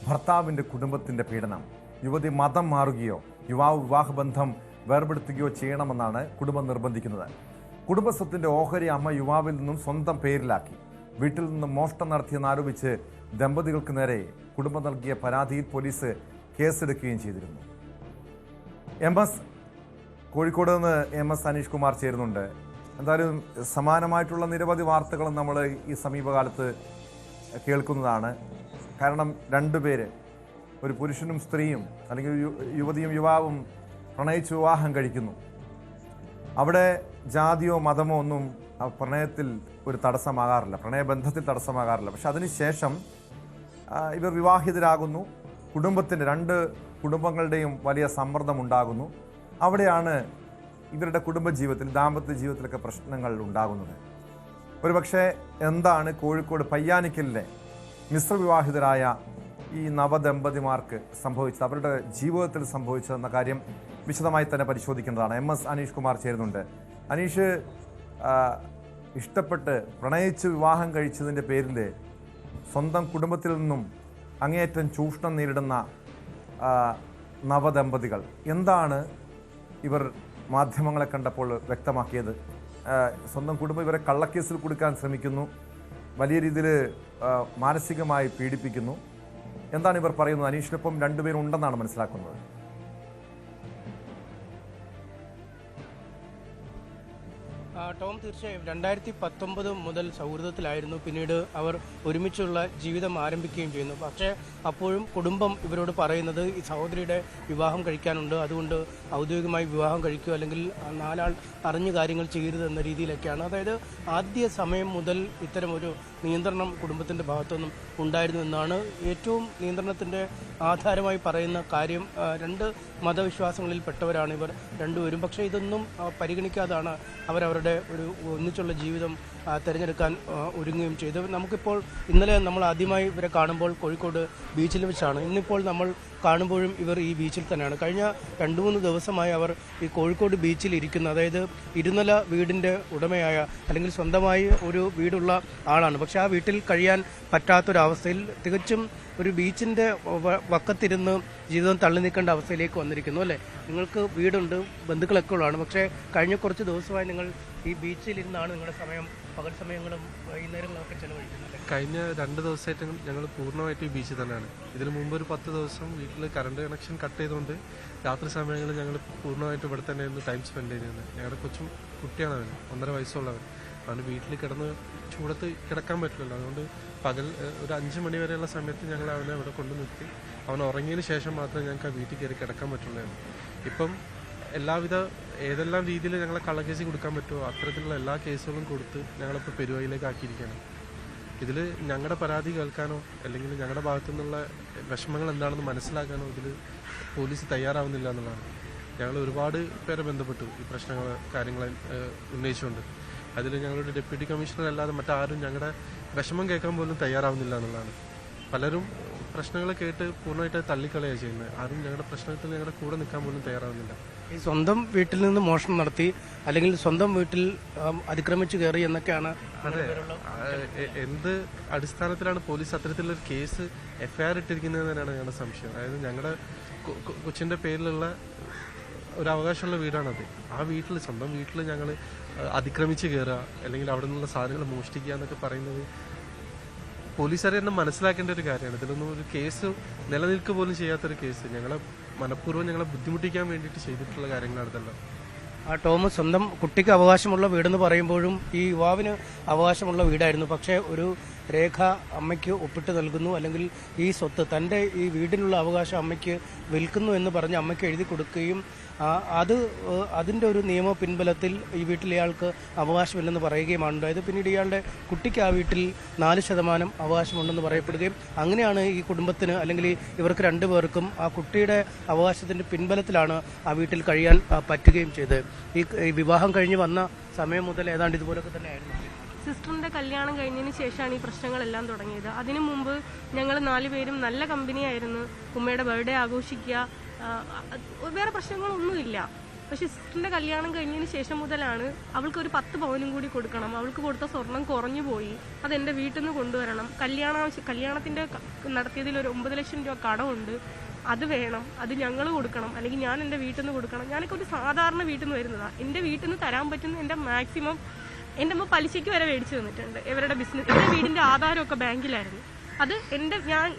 ഭർത്താവിൻ്റെ കുടുംബത്തിൻ്റെ പീഡനം. യുവതി മതം മാറുകയോ യുവാവ് വിവാഹബന്ധം വേർപെടുത്തുകയോ ചെയ്യണമെന്നാണ് കുടുംബം നിർബന്ധിക്കുന്നത്. കുടുംബസ്വത്തിൻ്റെ ഓഹരി അമ്മ യുവാവിൽ നിന്നും സ്വന്തം പേരിലാക്കി. വീട്ടിൽ നിന്ന് മോഷണം നടത്തിയെന്നാരോപിച്ച് ദമ്പതികൾക്ക് നേരെ കുടുംബം നൽകിയ പരാതിയിൽ പോലീസ് കേസെടുക്കുകയും ചെയ്തിരുന്നു. കോഴിക്കോട് നിന്ന് MS അനീഷ് കുമാർ ചേരുന്നുണ്ട്. എന്തായാലും സമാനമായിട്ടുള്ള നിരവധി വാർത്തകളും നമ്മൾ ഈ സമീപകാലത്ത് കേൾക്കുന്നതാണ്. കാരണം രണ്ടുപേര്, ഒരു പുരുഷനും സ്ത്രീയും അല്ലെങ്കിൽ യുവതിയും യുവാവും പ്രണയിച്ച് വിവാഹം കഴിക്കുന്നു. അവിടെ ജാതിയോ മതമോ ഒന്നും പ്രണയത്തിൽ ഒരു തടസ്സമാകാറില്ല, പ്രണയബന്ധത്തിൽ തടസ്സമാകാറില്ല. പക്ഷെ അതിനുശേഷം ഇവർ വിവാഹിതരാകുന്നു. കുടുംബത്തിൻ്റെ രണ്ട് കുടുംബങ്ങളുടെയും വലിയ സമ്മർദ്ദമുണ്ടാകുന്നു. അവിടെയാണ് ഇവരുടെ കുടുംബജീവിതത്തിൽ, ദാമ്പത്യ ജീവിതത്തിലൊക്കെ പ്രശ്നങ്ങൾ ഉണ്ടാകുന്നത്. ഒരുപക്ഷെ എന്താണ് കോഴിക്കോട് പയ്യാനിക്കലിലെ മിശ്രവിവാഹിതരായ ഈ നവദമ്പതിമാർക്ക് സംഭവിച്ചത്, അവരുടെ ജീവിതത്തിൽ സംഭവിച്ചതെന്ന കാര്യം വിശദമായി തന്നെ പരിശോധിക്കേണ്ടതാണ്. MS അനീഷ് കുമാർ ചേരുന്നുണ്ട്. അനീഷ്, ഇഷ്ടപ്പെട്ട് പ്രണയിച്ച് വിവാഹം കഴിച്ചതിൻ്റെ പേരിൽ സ്വന്തം കുടുംബത്തിൽ നിന്നും അങ്ങേയറ്റം ചൂഷണം നേരിടുന്ന നവദമ്പതികൾ, എന്താണ് ഇവർ മാധ്യമങ്ങളെ കണ്ടപ്പോൾ വ്യക്തമാക്കിയത്? സ്വന്തം കുടുംബം ഇവരെ കള്ളക്കേസിൽ കൊടുക്കാൻ ശ്രമിക്കുന്നു, വലിയ രീതിയിൽ മാനസികമായി പീഡിപ്പിക്കുന്നു. എന്താണ് ഇവർ പറയുന്നത്? അനീഷിനൊപ്പം രണ്ടുപേരും ഉണ്ടെന്നാണ് മനസ്സിലാക്കുന്നത്. ടോം, തീർച്ചയായും 2019 മുതൽ സൗഹൃദത്തിലായിരുന്നു. പിന്നീട് അവർ ഒരുമിച്ചുള്ള ജീവിതം ആരംഭിക്കുകയും ചെയ്യുന്നു. പക്ഷേ അപ്പോഴും കുടുംബം ഇവരോട് പറയുന്നത് ഈ സഹോദരിയുടെ വിവാഹം കഴിക്കാനുണ്ട്, അതുകൊണ്ട് ഔദ്യോഗികമായി വിവാഹം കഴിക്കുക, അല്ലെങ്കിൽ നാലാൾ അറിഞ്ഞ കാര്യങ്ങൾ ചെയ്യരുത് എന്ന രീതിയിലൊക്കെയാണ്. അതായത് ആദ്യ സമയം മുതൽ ഇത്തരം ഒരു നിയന്ത്രണം കുടുംബത്തിൻ്റെ ഭാഗത്തുനിന്നും ഉണ്ടായിരുന്നു എന്നാണ് ഏറ്റവും നിയന്ത്രണത്തിൻ്റെ ആധാരമായി പറയുന്ന കാര്യം. രണ്ട് മതവിശ്വാസങ്ങളിൽ പെട്ടവരാണ് ഇവർ രണ്ടുപേരും. പക്ഷേ ഇതൊന്നും പരിഗണിക്കാതാണ് അവരവരുടെ ഒരു ഒന്നിച്ചുള്ള ജീവിതം തിരഞ്ഞെടുക്കാൻ ഒരുങ്ങുകയും ചെയ്തു. നമുക്കിപ്പോൾ ഇന്നലെ നമ്മൾ ആദ്യമായി ഇവരെ കാണുമ്പോൾ കോഴിക്കോട് ബീച്ചിൽ വെച്ചാണ്. ഇന്നിപ്പോൾ നമ്മൾ കാണുമ്പോഴും ഇവർ ഈ ബീച്ചിൽ തന്നെയാണ്. കഴിഞ്ഞ 2-3 ദിവസമായി അവർ ഈ കോഴിക്കോട് ബീച്ചിൽ ഇരിക്കുന്ന, അതായത് ഇരുനില വീടിൻ്റെ ഉടമയായ അല്ലെങ്കിൽ സ്വന്തമായി ഒരു വീടുള്ള ആളാണ്. പക്ഷേ ആ വീട്ടിൽ കഴിയാൻ പറ്റാത്തൊരവസ്ഥയിൽ തികച്ചും ഒരു ബീച്ചിൻ്റെ വക്കത്തിരുന്ന് ജീവിതം തള്ളി നീക്കേണ്ട അവസ്ഥയിലേക്ക് വന്നിരിക്കുന്നു അല്ലേ? നിങ്ങൾക്ക് വീടുണ്ട്, ബന്ധുക്കളൊക്കെ ഉള്ളതാണ്, പക്ഷേ കഴിഞ്ഞ കുറച്ച് ദിവസമായി നിങ്ങൾ ഈ ബീച്ചിലിരുന്നാണ് നിങ്ങളുടെ സമയം പകൽ സമയങ്ങളും വൈകുന്നേരങ്ങളൊക്കെ ചെലവഴിക്കുന്നത്? കഴിഞ്ഞ 2 ദിവസമായിട്ട് ഞങ്ങൾ പൂർണ്ണമായിട്ട് ഈ ബീച്ചിൽ തന്നെയാണ്. ഇതിനു മുമ്പ് ഒരു 10 ദിവസം വീട്ടിൽ കറണ്ട് കണക്ഷൻ കട്ട് ചെയ്തുകൊണ്ട് രാത്രി സമയങ്ങളിൽ ഞങ്ങൾ പൂർണ്ണമായിട്ട് ഇവിടെ തന്നെയായിരുന്നു ടൈം സ്പെൻഡ് ചെയ്തിരുന്നത്. ഞങ്ങളുടെ കുട്ടിയാണ് അവൻ, 1.5 വയസ്സുള്ളവൻ. അവന് വീട്ടിൽ കിടന്ന് ചൂടത്ത് കിടക്കാൻ പറ്റില്ലല്ലോ. അതുകൊണ്ട് പകൽ ഒരു 5 മണി വരെയുള്ള സമയത്ത് ഞങ്ങൾ അവനെ അവിടെ കൊണ്ടു നിർത്തി അവൻ ഉറങ്ങിയതിന് ശേഷം മാത്രമേ ഞങ്ങൾക്ക് ആ വീട്ടിൽ കയറി കിടക്കാൻ പറ്റുള്ളായിരുന്നു. ഇപ്പം ഏതെല്ലാം രീതിയിൽ ഞങ്ങളെ കള്ളക്കേസ് കൊടുക്കാൻ പറ്റുമോ അത്തരത്തിലുള്ള എല്ലാ കേസുകളും കൊടുത്ത് ഞങ്ങളിപ്പോൾ പെരുവഴിയിലേക്ക് ആക്കിയിരിക്കുകയാണ്. ഇതിൽ ഞങ്ങളുടെ പരാതി കേൾക്കാനോ അല്ലെങ്കിൽ ഞങ്ങളുടെ ഭാഗത്തു നിന്നുള്ള വിഷമങ്ങൾ എന്താണെന്ന് മനസ്സിലാക്കാനോ ഇതിൽ പോലീസ് തയ്യാറാവുന്നില്ല എന്നുള്ളതാണ്. ഞങ്ങൾ ഒരുപാട് പേരെ ബന്ധപ്പെട്ടു ഈ കാര്യങ്ങൾ ഉന്നയിച്ചുകൊണ്ട്. അതിൽ ഞങ്ങളുടെ ഡെപ്യൂട്ടി കമ്മീഷണർ അല്ലാതെ മറ്റാരും ഞങ്ങളുടെ വിഷമം കേൾക്കാൻ പോലും തയ്യാറാവുന്നില്ല എന്നുള്ളതാണ്. പലരും പ്രശ്നങ്ങൾ കേട്ട് പൂർണ്ണമായിട്ട് തള്ളിക്കളയാണ് ചെയ്യുന്നത്. ആരും ഞങ്ങളുടെ പ്രശ്നത്തിൽ ഞങ്ങളുടെ കൂടെ നിൽക്കാൻ പോലും തയ്യാറാവുന്നില്ല. ഈ സ്വന്തം വീട്ടിൽ നിന്ന് മോഷണം നടത്തി അല്ലെങ്കിൽ സ്വന്തം വീട്ടിൽ അതിക്രമിച്ചു കയറി എന്നൊക്കെയാണ്. അതെ, എന്ത് അടിസ്ഥാനത്തിലാണ് പോലീസ് അത്തരത്തിലൊരു കേസ് FIR ഇട്ടിരിക്കുന്നത് തന്നെയാണ് ഞങ്ങളുടെ സംശയം. അതായത് ഞങ്ങളുടെ കൊച്ചിന്റെ പേരിലുള്ള ഒരു അവകാശമുള്ള വീടാണത്. ആ വീട്ടിൽ സ്വന്തം വീട്ടിൽ ഞങ്ങൾ അതിക്രമിച്ച് കയറുക അല്ലെങ്കിൽ അവിടെ നിന്നുള്ള സാധനങ്ങൾ മോഷ്ടിക്കുക എന്നൊക്കെ പറയുന്നത് പോലീസുകാരെ തന്നെ മനസ്സിലാക്കേണ്ട ഒരു കാര്യമാണ്. ഇതിലൊന്നും ഒരു കേസ് നിലനിൽക്കുക പോലും ചെയ്യാത്തൊരു കേസ്. ഞങ്ങളെ മനഃപൂർവ്വം ഞങ്ങളെ ബുദ്ധിമുട്ടിക്കാൻ വേണ്ടിയിട്ട് ചെയ്തിട്ടുള്ള കാര്യങ്ങളാണ് ഇതെല്ലാം. ആ ടോം സ്വന്തം കുട്ടിക്ക് അവകാശമുള്ള വീടെന്ന് പറയുമ്പോഴും ഈ യുവാവിന് അവകാശമുള്ള വീടായിരുന്നു. പക്ഷേ ഒരു രേഖ അമ്മയ്ക്ക് ഒപ്പിട്ട് നൽകുന്നു, അല്ലെങ്കിൽ ഈ സ്വത്ത് തൻ്റെ ഈ വീടിനുള്ള അവകാശം അമ്മയ്ക്ക് വിൽക്കുന്നു എന്ന് പറഞ്ഞ് അമ്മയ്ക്ക് എഴുതി കൊടുക്കുകയും അതിൻ്റെ ഒരു നിയമ പിൻബലത്തിൽ ഈ വീട്ടിൽ ഇയാൾക്ക് അവകാശമില്ലെന്ന് പറയുകയുമാണ് ഉണ്ടായത്. പിന്നീട് ഇയാളുടെ കുട്ടിക്ക് ആ വീട്ടിൽ 4% അവകാശമുണ്ടെന്ന് പറയപ്പെടുകയും അങ്ങനെയാണ് ഈ കുടുംബത്തിന് അല്ലെങ്കിൽ ഇവർക്ക് 2 പേർക്കും ആ കുട്ടിയുടെ അവകാശത്തിൻ്റെ പിൻബലത്തിലാണ് ആ വീട്ടിൽ കഴിയാൻ പറ്റുകയും ചെയ്തത്. ഈ വിവാഹം കഴിഞ്ഞ് വന്ന സമയം മുതൽ ഏതാണ്ട് ഇതുപോലൊക്കെ തന്നെയായിരുന്നു. സിസ്റ്ററിന്റെ കല്യാണം കഴിഞ്ഞതിന് ശേഷമാണ് ഈ പ്രശ്നങ്ങളെല്ലാം തുടങ്ങിയത്. അതിനു മുമ്പ് ഞങ്ങൾ 4 പേരും നല്ല കമ്പനിയായിരുന്നു. ഉമ്മയുടെ ബർത്ത്ഡേ ആഘോഷിക്കുക, വേറെ പ്രശ്നങ്ങളൊന്നുമില്ല. പക്ഷെ സിസ്റ്ററിന്റെ കല്യാണം കഴിഞ്ഞതിന് ശേഷം മുതലാണ് അവൾക്ക് ഒരു 10 പവനും കൂടി കൊടുക്കണം, അവൾക്ക് കൊടുത്ത സ്വർണം കുറഞ്ഞു പോയി, അത് എൻ്റെ വീട്ടിൽ നിന്ന് കൊണ്ടുവരണം, കല്യാണത്തിന്റെ നടത്തിയതിൽ ഒരു 9 ലക്ഷം രൂപ കടമുണ്ട്, അത് വേണം, അത് ഞങ്ങൾ കൊടുക്കണം, അല്ലെങ്കിൽ ഞാൻ എൻ്റെ വീട്ടിൽ നിന്ന് കൊടുക്കണം. ഞാനൊക്കെ ഒരു സാധാരണ വീട്ടിൽ നിന്ന് വരുന്നതാണ്. എൻ്റെ വീട്ടിൽ നിന്ന് തരാൻ പറ്റുന്ന എൻ്റെ മാക്സിമം എൻ്റെ അമ്മ പലിശയ്ക്ക് വരെ മേടിച്ചു തന്നിട്ടുണ്ട്. ഇവരുടെ ബിസിനസ്, എൻ്റെ വീടിൻ്റെ ആധാരമൊക്കെ ബാങ്കിലായിരുന്നു. അത്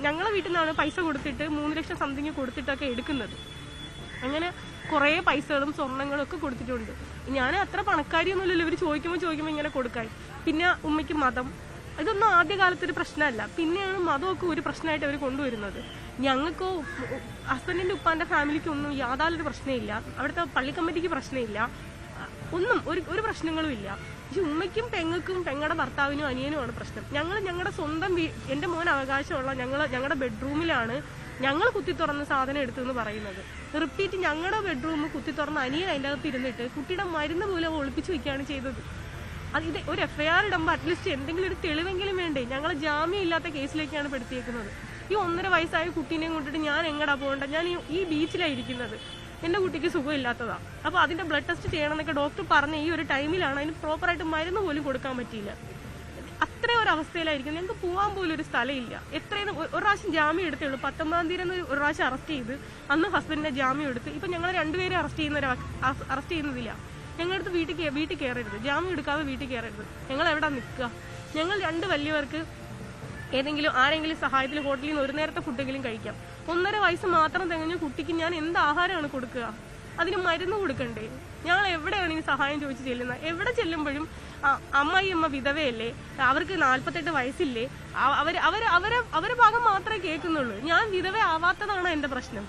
ഞങ്ങളെ വീട്ടിൽ നിന്നാണ് പൈസ കൊടുത്തിട്ട് 3 ലക്ഷം സംതിങ് കൊടുത്തിട്ടൊക്കെ എടുക്കുന്നത്. അങ്ങനെ കുറേ പൈസകളും സ്വർണ്ണങ്ങളും ഒക്കെ കൊടുത്തിട്ടുണ്ട്. ഞാൻ അത്ര പണക്കാരിയൊന്നുമില്ലല്ലോ, ഇവർ ചോദിക്കുമ്പോൾ ഇങ്ങനെ കൊടുക്കാൻ. പിന്നെ ഉമ്മയ്ക്ക് മതം, ഇതൊന്നും ആദ്യകാലത്തൊരു പ്രശ്നമല്ല. പിന്നെയാണ് മതമൊക്കെ ഒരു പ്രശ്നമായിട്ട് അവർ കൊണ്ടുവരുന്നത്. ഞങ്ങൾക്കോ ഹസ്ബൻഡിൻ്റെ ഉപ്പാൻ്റെ ഫാമിലിക്കൊന്നും യാതൊരു പ്രശ്നമില്ല, അവിടുത്തെ പള്ളി കമ്മിറ്റിക്ക് പ്രശ്നമില്ല, ഒന്നും ഒരു പ്രശ്നങ്ങളും ഇല്ല. പക്ഷെ ഉമ്മയ്ക്കും പെങ്ങളുടെ ഭർത്താവിനും അനിയനുമാണ് പ്രശ്നം. ഞങ്ങളുടെ സ്വന്തം എൻ്റെ മോൻ അവകാശമുള്ള ഞങ്ങളുടെ ബെഡ്റൂമിലാണ് ഞങ്ങൾ കുത്തി തുറന്ന സാധനം എടുത്തെന്ന് പറയുന്നത്. റിപ്പീറ്റ് ഞങ്ങളുടെ ബെഡ്റൂം കുത്തി തുറന്ന അനിയൻ അതിൻ്റെ അകത്ത് ഇരുന്നിട്ട് കുട്ടിയുടെ മരുന്ന് പോലും ഒളിപ്പിച്ച് വയ്ക്കുകയാണ് ചെയ്തത്. ഇത് ഒരു FIR ഇടുമ്പോൾ അറ്റ്ലീസ്റ്റ് എന്തെങ്കിലും ഒരു തെളിവെങ്കിലും വേണ്ടേ? ഞങ്ങൾ ജാമ്യം ഇല്ലാത്ത കേസിലേക്കാണ് പെടുത്തിയേക്കുന്നത്. ഈ 1.5 വയസ്സായ കുട്ടീനെയും കൊണ്ടിട്ട് ഞാൻ എങ്ങടാ പോകണ്ട? ഞാൻ ഈ ബീച്ചിലായിരിക്കുന്നത്, എൻ്റെ കുട്ടിക്ക് സുഖമില്ലാത്തതാണ്. അപ്പോൾ അതിൻ്റെ ബ്ലഡ് ടെസ്റ്റ് ചെയ്യണമെന്നൊക്കെ ഡോക്ടർ പറഞ്ഞ ഈ ഒരു ടൈമിലാണ് അതിന് പ്രോപ്പറായിട്ട് മരുന്ന് പോലും കൊടുക്കാൻ പറ്റിയില്ല. അത്രയും ഒരു അവസ്ഥയിലായിരിക്കും. ഞങ്ങൾക്ക് പോകാൻ പോലും ഒരു സ്ഥലമില്ല. എത്രയും ഒരു പ്രാവശ്യം ജാമ്യം എടുത്തേ ഉള്ളൂ. 19-ാം തീയതി ഒരു പ്രാവശ്യം അറസ്റ്റ് ചെയ്ത് അന്ന് ഹസ്ബൻഡിനെ ജാമ്യം എടുത്ത്. ഇപ്പം ഞങ്ങൾ 2 പേരെ അറസ്റ്റ് ചെയ്യുന്നതില്ല. ഞങ്ങളടുത്ത് വീട്ടിൽ കയറരുത്, ജാമ്യം എടുക്കാതെ വീട്ടിൽ കയറരുത്. ഞങ്ങൾ എവിടെ നിൽക്കുക? ഞങ്ങൾ 2 വലിയവർക്ക് ആരെങ്കിലും സഹായത്തിൽ ഹോട്ടലിൽ നിന്ന് ഒരു നേരത്തെ ഫുഡെങ്കിലും കഴിക്കാം. 1.5 വയസ്സ് മാത്രം തികഞ്ഞ കുട്ടിക്ക് ഞാൻ എന്ത് ആഹാരമാണ് കൊടുക്കുക? അതിന് മരുന്ന് കൊടുക്കണ്ടേ? ഞങ്ങൾ എവിടെയാണ് ഈ സഹായം ചോദിച്ച് ചെല്ലുന്നത്? എവിടെ ചെല്ലുമ്പോഴും അമ്മ വിധവയല്ലേ, അവർക്ക് 48 വയസ്സില്ലേ, അവരെ ഭാഗം മാത്രമേ കേൾക്കുന്നുള്ളൂ. ഞാൻ വിധവ ആവാത്തതാണ് എൻ്റെ പ്രശ്നം.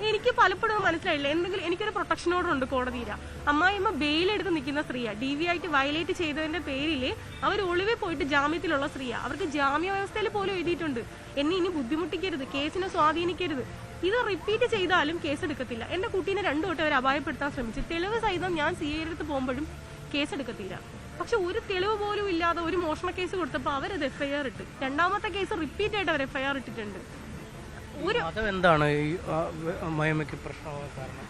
എനിക്ക് പലപ്പോഴും മനസ്സിലായില്ല. എനിക്കൊരു പ്രൊട്ടക്ഷൻ ഓർഡർ ഉണ്ട് കോടതിയിൽ. അമ്മായിയമ്മ ബെയിലെടുത്ത് നിൽക്കുന്ന സ്ത്രീയാ. DV വയലേറ്റ് ചെയ്തതിന്റെ പേരിൽ അവർ ഒളിവിൽ പോയിട്ട് ജാമ്യത്തിലുള്ള സ്ത്രീയാ. അവർക്ക് ജാമ്യ വ്യവസ്ഥയിൽ പോലും എഴുതിയിട്ടുണ്ട്, എന്നെ ഇനി ബുദ്ധിമുട്ടിക്കരുത്, കേസിനെ സ്വാധീനിക്കരുത്. ഇത് റിപ്പീറ്റ് ചെയ്താലും കേസെടുക്കത്തില്ല. എൻ്റെ കുട്ടീനെ 2 വട്ടം അവർ അപായപ്പെടുത്താൻ ശ്രമിച്ചു. തെളിവ് സഹിതം ഞാൻ CI അടുത്ത് പോകുമ്പോഴും കേസെടുക്കത്തില്ല. പക്ഷെ ഒരു തെളിവ് പോലും ഇല്ലാതെ ഒരു മോഷണ കേസ് കൊടുത്തപ്പോൾ അവരത് FIR ഇട്ട്. 2ാമത്തെ കേസ് റിപ്പീറ്റ് ആയിട്ട് അവർ FIR ഇട്ടിട്ടുണ്ട്. എന്താണ് ഈ അമ്മായിയമ്മയ്ക്ക് പ്രശ്നമാകാൻ കാരണം?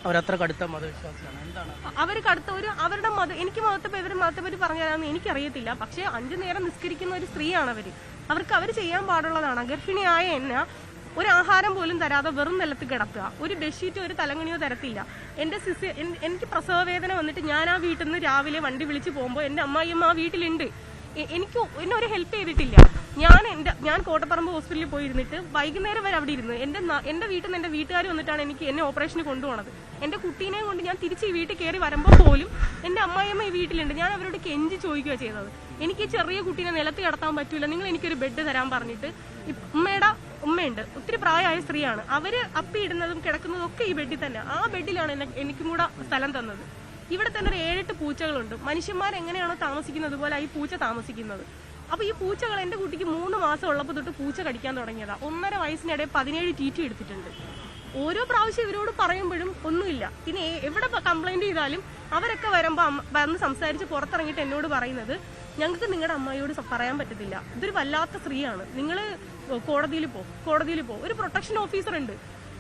അവരത്ര കടുത്ത മതവിശ്വാസിയാണ്. എന്താണ് അവർ കടുത്ത അവരുടെ മതം? എനിക്ക് മതത്തെ പറ്റി പറഞ്ഞു തരാമെന്ന് എനിക്കറിയത്തില്ല. പക്ഷെ 5 നേരം നിസ്കരിക്കുന്ന ഒരു സ്ത്രീയാണ് അവർ. അവർ ചെയ്യാൻ പാടുള്ളതാണ്. ഗർഭിണിയായ എന്നെ ഒരു ആഹാരം പോലും തരാതെ വെറും നിലത്ത് കിടത്തുക. ഒരു ബെഡ്ഷീറ്റോ ഒരു തലങ്ങണിയോ തരത്തില്ല. എനിക്ക് പ്രസവ വേദന വന്നിട്ട് ഞാൻ ആ വീട്ടിൽ നിന്ന് രാവിലെ വണ്ടി വിളിച്ച് പോകുമ്പോൾ എൻ്റെ അമ്മായിയമ്മ ആ വീട്ടിലുണ്ട്. എന്നെ ഒരു ഹെൽപ്പ് ചെയ്തിട്ടില്ല. ഞാൻ കോട്ടപ്പറമ്പ് ഹോസ്പിറ്റലിൽ പോയിരുന്നിട്ട് വൈകുന്നേരം വരെ അവിടെ ഇരുന്ന് എന്റെ വീട്ടിൽ നിന്ന് എന്റെ വീട്ടുകാർ വന്നിട്ടാണ് എന്നെ ഓപ്പറേഷന് കൊണ്ടുപോകുന്നത്. എന്റെ കുട്ടീനെ കൊണ്ട് ഞാൻ തിരിച്ച് ഈ വീട്ടിൽ കയറി വരുമ്പോൾ പോലും എന്റെ അമ്മായിയമ്മ ഈ വീട്ടിലുണ്ട്. ഞാൻ അവരോട് കെഞ്ചി ചോദിക്കുക ചെയ്തത്, എനിക്ക് ഈ ചെറിയ കുട്ടീനെ നിലത്ത് കിടത്താൻ പറ്റൂല, നിങ്ങൾ എനിക്കൊരു ബെഡ് തരാൻ പറഞ്ഞിട്ട്. ഉമ്മയുണ്ട്, ഒത്തിരി പ്രായമായ സ്ത്രീയാണ്. അവര് അപ്പിയിടുന്നതും കിടക്കുന്നതും ഒക്കെ ഈ ബെഡിൽ തന്നെ. ആ ബെഡിലാണ് എനിക്കും കൂടെ സ്ഥലം തന്നത്. ഇവിടെ തന്നെ ഒരു 7-8 പൂച്ചകളുണ്ട്. മനുഷ്യന്മാർ എങ്ങനെയാണോ താമസിക്കുന്നത് പോലെ ഈ പൂച്ച താമസിക്കുന്നത്. അപ്പൊ ഈ പൂച്ചകൾ എന്റെ കുട്ടിക്ക് 3 മാസം ഉള്ളപ്പോൾ തൊട്ട് പൂച്ച കടിക്കാൻ തുടങ്ങിയതാ. 1.5 വയസ്സിനിടെ 17 TT എടുത്തിട്ടുണ്ട്. ഓരോ പ്രാവശ്യം ഇവരോട് പറയുമ്പോഴും ഒന്നുമില്ല. പിന്നെ എവിടെ കംപ്ലൈന്റ് ചെയ്താലും അവരൊക്കെ വരുമ്പോ വന്ന് സംസാരിച്ച് പുറത്തിറങ്ങിയിട്ട് എന്നോട് പറയുന്നത്, ഞങ്ങൾക്ക് നിങ്ങളുടെ അമ്മായിയോട് പറയാൻ പറ്റത്തില്ല, ഇതൊരു വല്ലാത്ത സ്ത്രീയാണ്, നിങ്ങൾ കോടതിയിൽ പോ. ഒരു പ്രൊട്ടക്ഷൻ ഓഫീസർ ഉണ്ട്.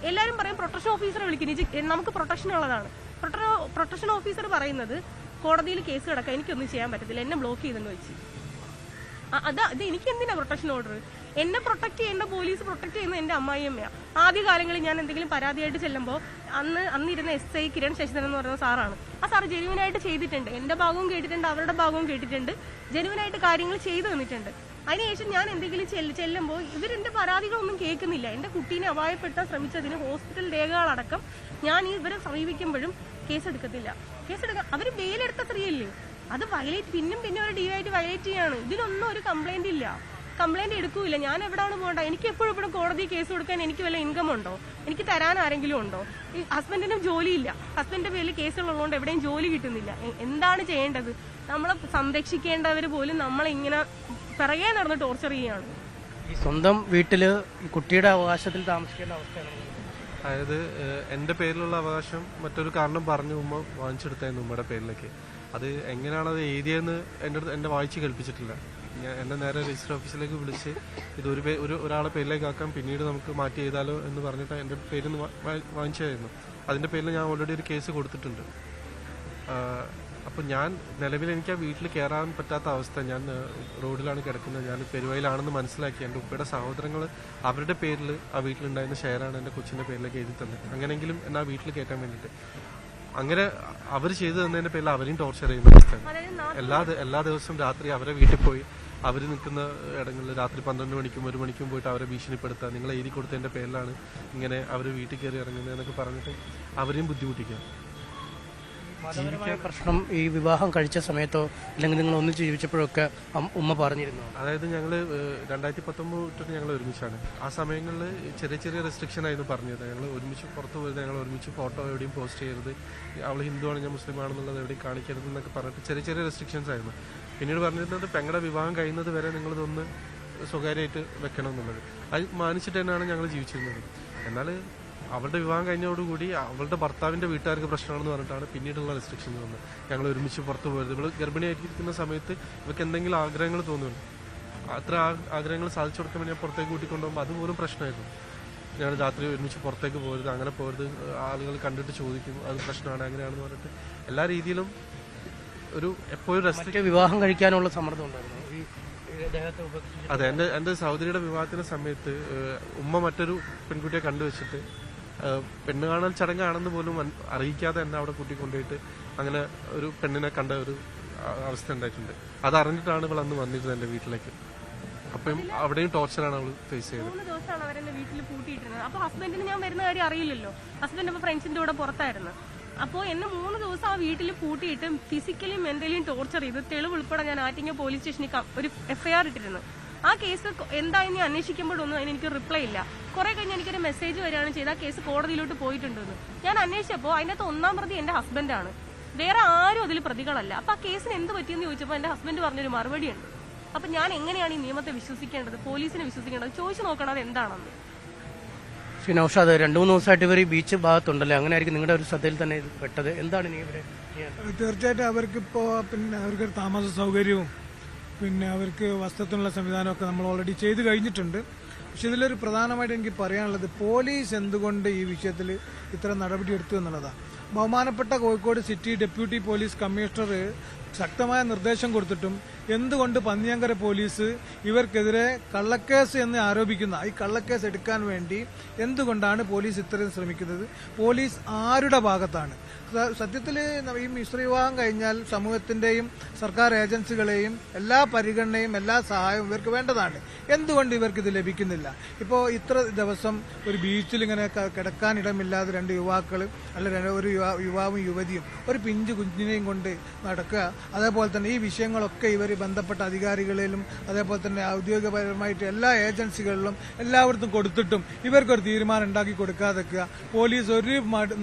എല്ലാവരും പറയും പ്രൊട്ടക്ഷൻ ഓഫീസറെ വിളിക്കുന്നു, നമുക്ക് പ്രൊട്ടക്ഷൻ ഉള്ളതാണ്. പ്രൊട്ടക്ഷൻ ഓഫീസർ പറയുന്നത് കോടതിയിൽ കേസ് കിടക്കാൻ എനിക്കൊന്നും ചെയ്യാൻ പറ്റത്തില്ല, എന്നെ ബ്ലോക്ക് ചെയ്തെന്ന് വെച്ച്. അത് എനിക്ക് എന്തിനാ പ്രൊട്ടക്ഷൻ ഓർഡർ? എന്നെ പ്രൊട്ടക്ട് ചെയ്യേണ്ട പോലീസ് പ്രൊട്ടക്ട് ചെയ്യുന്ന എന്റെ അമ്മായിയമ്മയാ. ആദ്യ കാലങ്ങളിൽ ഞാൻ എന്തെങ്കിലും പരാതിയായിട്ട് ചെല്ലുമ്പോൾ അന്നിരുന്ന SI കിരൺ ശശിധരൻ എന്ന് പറയുന്ന സാറാണ്. ആ സാറ് ജെനുവിനായിട്ട് ചെയ്തിട്ടുണ്ട്. എന്റെ ഭാഗവും കേട്ടിട്ടുണ്ട്, അവരുടെ ഭാഗവും കേട്ടിട്ടുണ്ട്. ജെനുവിനായിട്ട് കാര്യങ്ങൾ ചെയ്തു തന്നിട്ടുണ്ട്. അതിനുശേഷം ഞാൻ എന്തെങ്കിലും ചെല്ലുമ്പോൾ ഇവരെന്റെ പരാതികളൊന്നും കേൾക്കുന്നില്ല. എന്റെ കുട്ടീനെ അപായപ്പെടുത്താൻ ശ്രമിച്ചതിന് ഹോസ്പിറ്റൽ രേഖകളടക്കം ഞാൻ ഇവരെ സമീപിക്കുമ്പോഴും കേസെടുക്കത്തില്ല. അവര് ബെയിലെടുത്ത സ്ത്രീയല്ലേ, അത് പിന്നെ ഒരു DIT വയലേറ്റ് ചെയ്യാണ്. ഇതിലൊന്നും ഒരു കംപ്ലൈന്റ് ഇല്ല, കംപ്ലൈന്റ് എടുക്കൂല. ഞാൻ എവിടെയാണ് പോകേണ്ട? എനിക്ക് എപ്പോഴും കോടതി കേസ് കൊടുക്കാൻ എനിക്ക് വല്ല ഇൻകം ഉണ്ടോ? എനിക്ക് തരാൻ ആരെങ്കിലും ഉണ്ടോ? ഈ ഹസ്ബൻഡിനും ജോലിയില്ല, ഹസ്ബൻഡിന്റെ പേരിൽ കേസുകളുള്ളതുകൊണ്ട് എവിടെയും ജോലി കിട്ടുന്നില്ല. എന്താണ് ചെയ്യേണ്ടത്? നമ്മളെ സംരക്ഷിക്കേണ്ടവർ പോലും നമ്മളിങ്ങനെ പിറകെ നടന്ന് ടോർച്ചർ ചെയ്യാണ്. ഈ സ്വന്തം വീട്ടില് കുട്ടിയുടെ അവകാശത്തിൽ താമസിക്കേണ്ട അവസ്ഥയാണ്. അതായത് എൻ്റെ പേരിലുള്ള അവകാശം മറ്റൊരു കാരണം പറഞ്ഞു ഉമ്മ വാങ്ങിച്ചെടുത്തായിരുന്നു ഉമ്മയുടെ പേരിലേക്ക്. അത് എങ്ങനെയാണ് അത് എഴുതിയെന്ന് എന്നെ വായിച്ച് കേൾപ്പിച്ചിട്ടില്ല. എന്നെ നേരെ രജിസ്റ്റർ ഓഫീസിലേക്ക് വിളിച്ച് ഇത് ഒരാളെ പേരിലേക്ക് ആക്കാം, പിന്നീട് നമുക്ക് മാറ്റി എഴുതാലോ എന്ന് പറഞ്ഞിട്ട് എൻ്റെ പേരിൽ നിന്ന് വാങ്ങിച്ചായിരുന്നു. അതിൻ്റെ പേരിൽ ഞാൻ ഓൾറെഡി ഒരു കേസ് കൊടുത്തിട്ടുണ്ട്. അപ്പോൾ ഞാൻ നിലവിൽ എനിക്ക് ആ വീട്ടിൽ കയറാൻ പറ്റാത്ത അവസ്ഥ, ഞാൻ റോഡിലാണ് കിടക്കുന്നത്, ഞാൻ പെരുവയിലാണെന്ന് മനസ്സിലാക്കി. എൻ്റെ ഉപ്പയുടെ സഹോദരങ്ങൾ അവരുടെ പേരിൽ ആ വീട്ടിലുണ്ടായിരുന്ന ഷെയറാണ് എൻ്റെ കൊച്ചിൻ്റെ പേരിലേക്ക് എഴുതി തന്നത്. അങ്ങനെയെങ്കിലും എന്നെ ആ വീട്ടിൽ കയറ്റാൻ വേണ്ടിയിട്ട് അങ്ങനെ അവർ ചെയ്തു തന്നതിൻ്റെ പേരിൽ അവരെയും ടോർച്ചർ ചെയ്യുന്ന അവസ്ഥയാണ്. എല്ലാ ദിവസവും രാത്രി അവരെ വീട്ടിൽ പോയി അവർ നിൽക്കുന്ന ഇടങ്ങളിൽ രാത്രി 12 മണിക്കും 1 മണിക്കും പോയിട്ട് അവരെ ഭീഷണിപ്പെടുത്തുക, നിങ്ങൾ എഴുതി കൊടുത്തതിൻ്റെ പേരിലാണ് ഇങ്ങനെ അവർ വീട്ടിൽ കയറി ഇറങ്ങുന്നത് എന്നൊക്കെ പറഞ്ഞിട്ട് അവരെയും ബുദ്ധിമുട്ടിക്കുക. മതപരമായ പ്രശ്നം ഈ വിവാഹം കഴിച്ച സമയത്തോ അല്ലെങ്കിൽ നിങ്ങൾ ഒന്നിച്ച് ജീവിച്ചപ്പോഴൊക്കെ ഉമ്മ പറഞ്ഞിരുന്നു? അതായത് ഞങ്ങൾ 2019 തൊട്ട് ഞങ്ങൾ ഒരുമിച്ചാണ്. ആ സമയങ്ങളിൽ ചെറിയ റെസ്ട്രിക്ഷൻ ആയിരുന്നു പറഞ്ഞത്. ഞങ്ങൾ ഒരുമിച്ച് പുറത്ത് പോയത്, ഞങ്ങൾ ഒരുമിച്ച് ഫോട്ടോ എവിടെയും പോസ്റ്റ് ചെയ്യരുത്, അവൾ ഹിന്ദുവാണ് ഞാൻ മുസ്ലിം ആണെന്നുള്ളത് എവിടെയും കാണിക്കരുത് എന്നൊക്കെ പറഞ്ഞിട്ട് ചെറിയ റെസ്ട്രിക്ഷൻസ് ആയിരുന്നു. പിന്നീട് പറഞ്ഞിരുന്നത് പെങ്ങളുടെ വിവാഹം കഴിയുന്നത് വരെ നിങ്ങളിതൊന്ന് സ്വകാര്യമായിട്ട് വെക്കണം എന്നുള്ളത്. അത് മാനിച്ചിട്ട് തന്നെയാണ് ഞങ്ങൾ ജീവിച്ചിരുന്നത്. എന്നാൽ അവളുടെ വിവാഹം കഴിഞ്ഞതോടുകൂടി അവളുടെ ഭർത്താവിൻ്റെ വീട്ടുകാർക്ക് പ്രശ്നമാണെന്ന് പറഞ്ഞിട്ടാണ് പിന്നീടുള്ള റെസ്ട്രിക്ഷൻസ് വന്നത്. ഞങ്ങൾ ഒരുമിച്ച് പുറത്ത് പോയത്, ഇവൾ ഗർഭിണിയായിരിക്കുന്ന സമയത്ത് ഇവർക്ക് എന്തെങ്കിലും ആഗ്രഹങ്ങൾ തോന്നുന്നു, അത്ര ആഗ്രഹങ്ങൾ സാധിച്ചു കൊടുക്കാൻ വേണ്ടി ഞാൻ പുറത്തേക്ക് കൂട്ടിക്കൊണ്ടുപോകുമ്പോൾ അതുപോലും പ്രശ്നമായിരുന്നു. ഞങ്ങൾ രാത്രി ഒരുമിച്ച് പുറത്തേക്ക് പോകരുത്, അങ്ങനെ പോകരുത്, ആളുകൾ കണ്ടിട്ട് ചോദിക്കും, അത് പ്രശ്നമാണ് അങ്ങനെയാണെന്ന് പറഞ്ഞിട്ട് എല്ലാ രീതിയിലും ഒരു എപ്പോഴും വിവാഹം കഴിക്കാനുള്ള സമ്മർദ്ദം ഉണ്ടായിരുന്നു. അതെ, എൻ്റെ സഹോദരിയുടെ വിവാഹത്തിന്റെ സമയത്ത് ഉമ്മ മറ്റൊരു പെൺകുട്ടിയെ കണ്ടുവച്ചിട്ട് പെണ്ണ് കാണൽ ചടങ്ങാണെന്ന് പോലും അറിയിക്കാതെ എന്നെ അവിടെ കൂട്ടിക്കൊണ്ടുപോയിട്ട് അങ്ങനെ ഒരു പെണ്ണിനെ കണ്ട ഒരു അവസ്ഥ ഉണ്ടായിട്ടുണ്ട്. അതറിഞ്ഞിട്ടാണ് ഇവൾ അന്ന് വന്നിരുന്നത് എൻ്റെ വീട്ടിലേക്ക്. അപ്പം അവിടെയും ടോർച്ചറാണ് അവൾ ഫേസ് ചെയ്തത്. 3 ദിവസമാണ് അവരെന്നെ വീട്ടിൽ പൂട്ടിയിട്ടിരുന്നത്. അപ്പോൾ ഹസ്ബൻഡിന് ഞാൻ വരുന്ന കാര്യം അറിയില്ലല്ലോ. ഹസ്ബൻഡ് അപ്പോൾ ഫ്രണ്ട്സിന്റെ കൂടെ പുറത്തായിരുന്നു. അപ്പോൾ എന്നെ 3 ദിവസം ആ വീട്ടിൽ പൂട്ടിയിട്ട് ഫിസിക്കലിയും മെന്റലിയും ടോർച്ചർ ചെയ്ത് തെളിവ് ഉൾപ്പെടെ ഞാൻ ആറ്റിങ്ങൽ പോലീസ് സ്റ്റേഷനിൽ ഒരു FIR ഇട്ടിരുന്നു. ആ കേസ് എന്തായെന്ന് അന്വേഷിക്കുമ്പോഴൊന്നും അതിന് എനിക്ക് റിപ്ലൈ ഇല്ല. കുറെ കഴിഞ്ഞ് എനിക്കൊരു മെസ്സേജ് വരികയാണ് ചെയ്ത് ആ കേസ് കോടതിയിലോട്ട് പോയിട്ടുണ്ടെന്ന്. ഞാൻ അന്വേഷിച്ചപ്പോൾ അതിനകത്ത് 1ാം പ്രതി എന്റെ ഹസ്ബൻഡാണ്, വേറെ ആരും അതിൽ പ്രതികളല്ല. അപ്പൊ ആ കേസിന് എന്ത് പറ്റിയെന്ന് ചോദിച്ചപ്പോൾ എന്റെ ഹസ്ബൻഡ് പറഞ്ഞൊരു മറുപടിയുണ്ട്. അപ്പൊ ഞാൻ എങ്ങനെയാണ് ഈ നിയമത്തെ വിശ്വസിക്കേണ്ടത്, പോലീസിനെ വിശ്വസിക്കേണ്ടത്? ചോദിച്ചു നോക്കണം അത് എന്താണെന്ന്. നൗഷാദ്, 2-3 ദിവസമായിട്ട് ഇവർ ഈ ബീച്ച് ഭാഗത്തുണ്ടല്ലേ, അങ്ങനെ ആയിരിക്കും നിങ്ങളുടെ ഒരു ശ്രദ്ധയിൽ തന്നെ ഇത് പെട്ടത്. എന്താണ് നീ ഇവിടെ? തീർച്ചയായിട്ടും അവർക്കിപ്പോ അവർക്ക് താമസ സൗകര്യവും അവർക്ക് വസ്ത്രത്തിനുള്ള സംവിധാനമൊക്കെ നമ്മൾ ഓൾറെഡി ചെയ്തു കഴിഞ്ഞിട്ടുണ്ട്. പക്ഷെ ഇതിലൊരു പ്രധാനമായിട്ട് എനിക്ക് പറയാനുള്ളത്, പോലീസ് എന്തുകൊണ്ട് ഈ വിഷയത്തിൽ ഇത്ര നടപടി എടുത്തു എന്നുള്ളതാണ്. ബഹുമാനപ്പെട്ട Kozhikode city deputy police commissioner ശക്തമായ നിർദ്ദേശം കൊടുത്തിട്ടും എന്തുകൊണ്ട് പന്നിയങ്കര പോലീസ് ഇവർക്കെതിരെ കള്ളക്കേസ് എന്ന് ആരോപിക്കുന്ന ഈ കള്ളക്കേസ് എടുക്കാൻ വേണ്ടി എന്തുകൊണ്ടാണ് പോലീസ് ഇത്രയും ശ്രമിക്കുന്നത്? പോലീസ് ആരുടെ ഭാഗത്താണ്? സത്യത്തിൽ ഈ മിശ്ര വിവാഹം കഴിഞ്ഞാൽ സമൂഹത്തിന്റെയും സർക്കാർ ഏജൻസികളെയും എല്ലാ പരിഗണനയും എല്ലാ സഹായവും ഇവർക്ക് വേണ്ടതാണ്. എന്തുകൊണ്ട് ഇവർക്ക് ഇത് ലഭിക്കുന്നില്ല? ഇപ്പോൾ ഇത്ര ദിവസം ഒരു ബീച്ചിൽ ഇങ്ങനെ കിടക്കാനിടമില്ലാതെ രണ്ട് യുവാക്കൾ അല്ല ഒരു യുവാവും യുവതിയും ഒരു പിഞ്ചു കുഞ്ഞിനെയും കൊണ്ട് നടക്കുക. അതേപോലെ തന്നെ ഈ വിഷയങ്ങളൊക്കെ ഇവർ ബന്ധപ്പെട്ട അധികാരികളിലും അതേപോലെ തന്നെ ഔദ്യോഗികപരമായിട്ട് എല്ലാ ഏജൻസികളിലും എല്ലായിടത്തും കൊടുത്തിട്ടും ഇവർക്കൊരു തീരുമാനം ഉണ്ടാക്കി കൊടുക്കാതെക്കുക, പോലീസ് ഒരു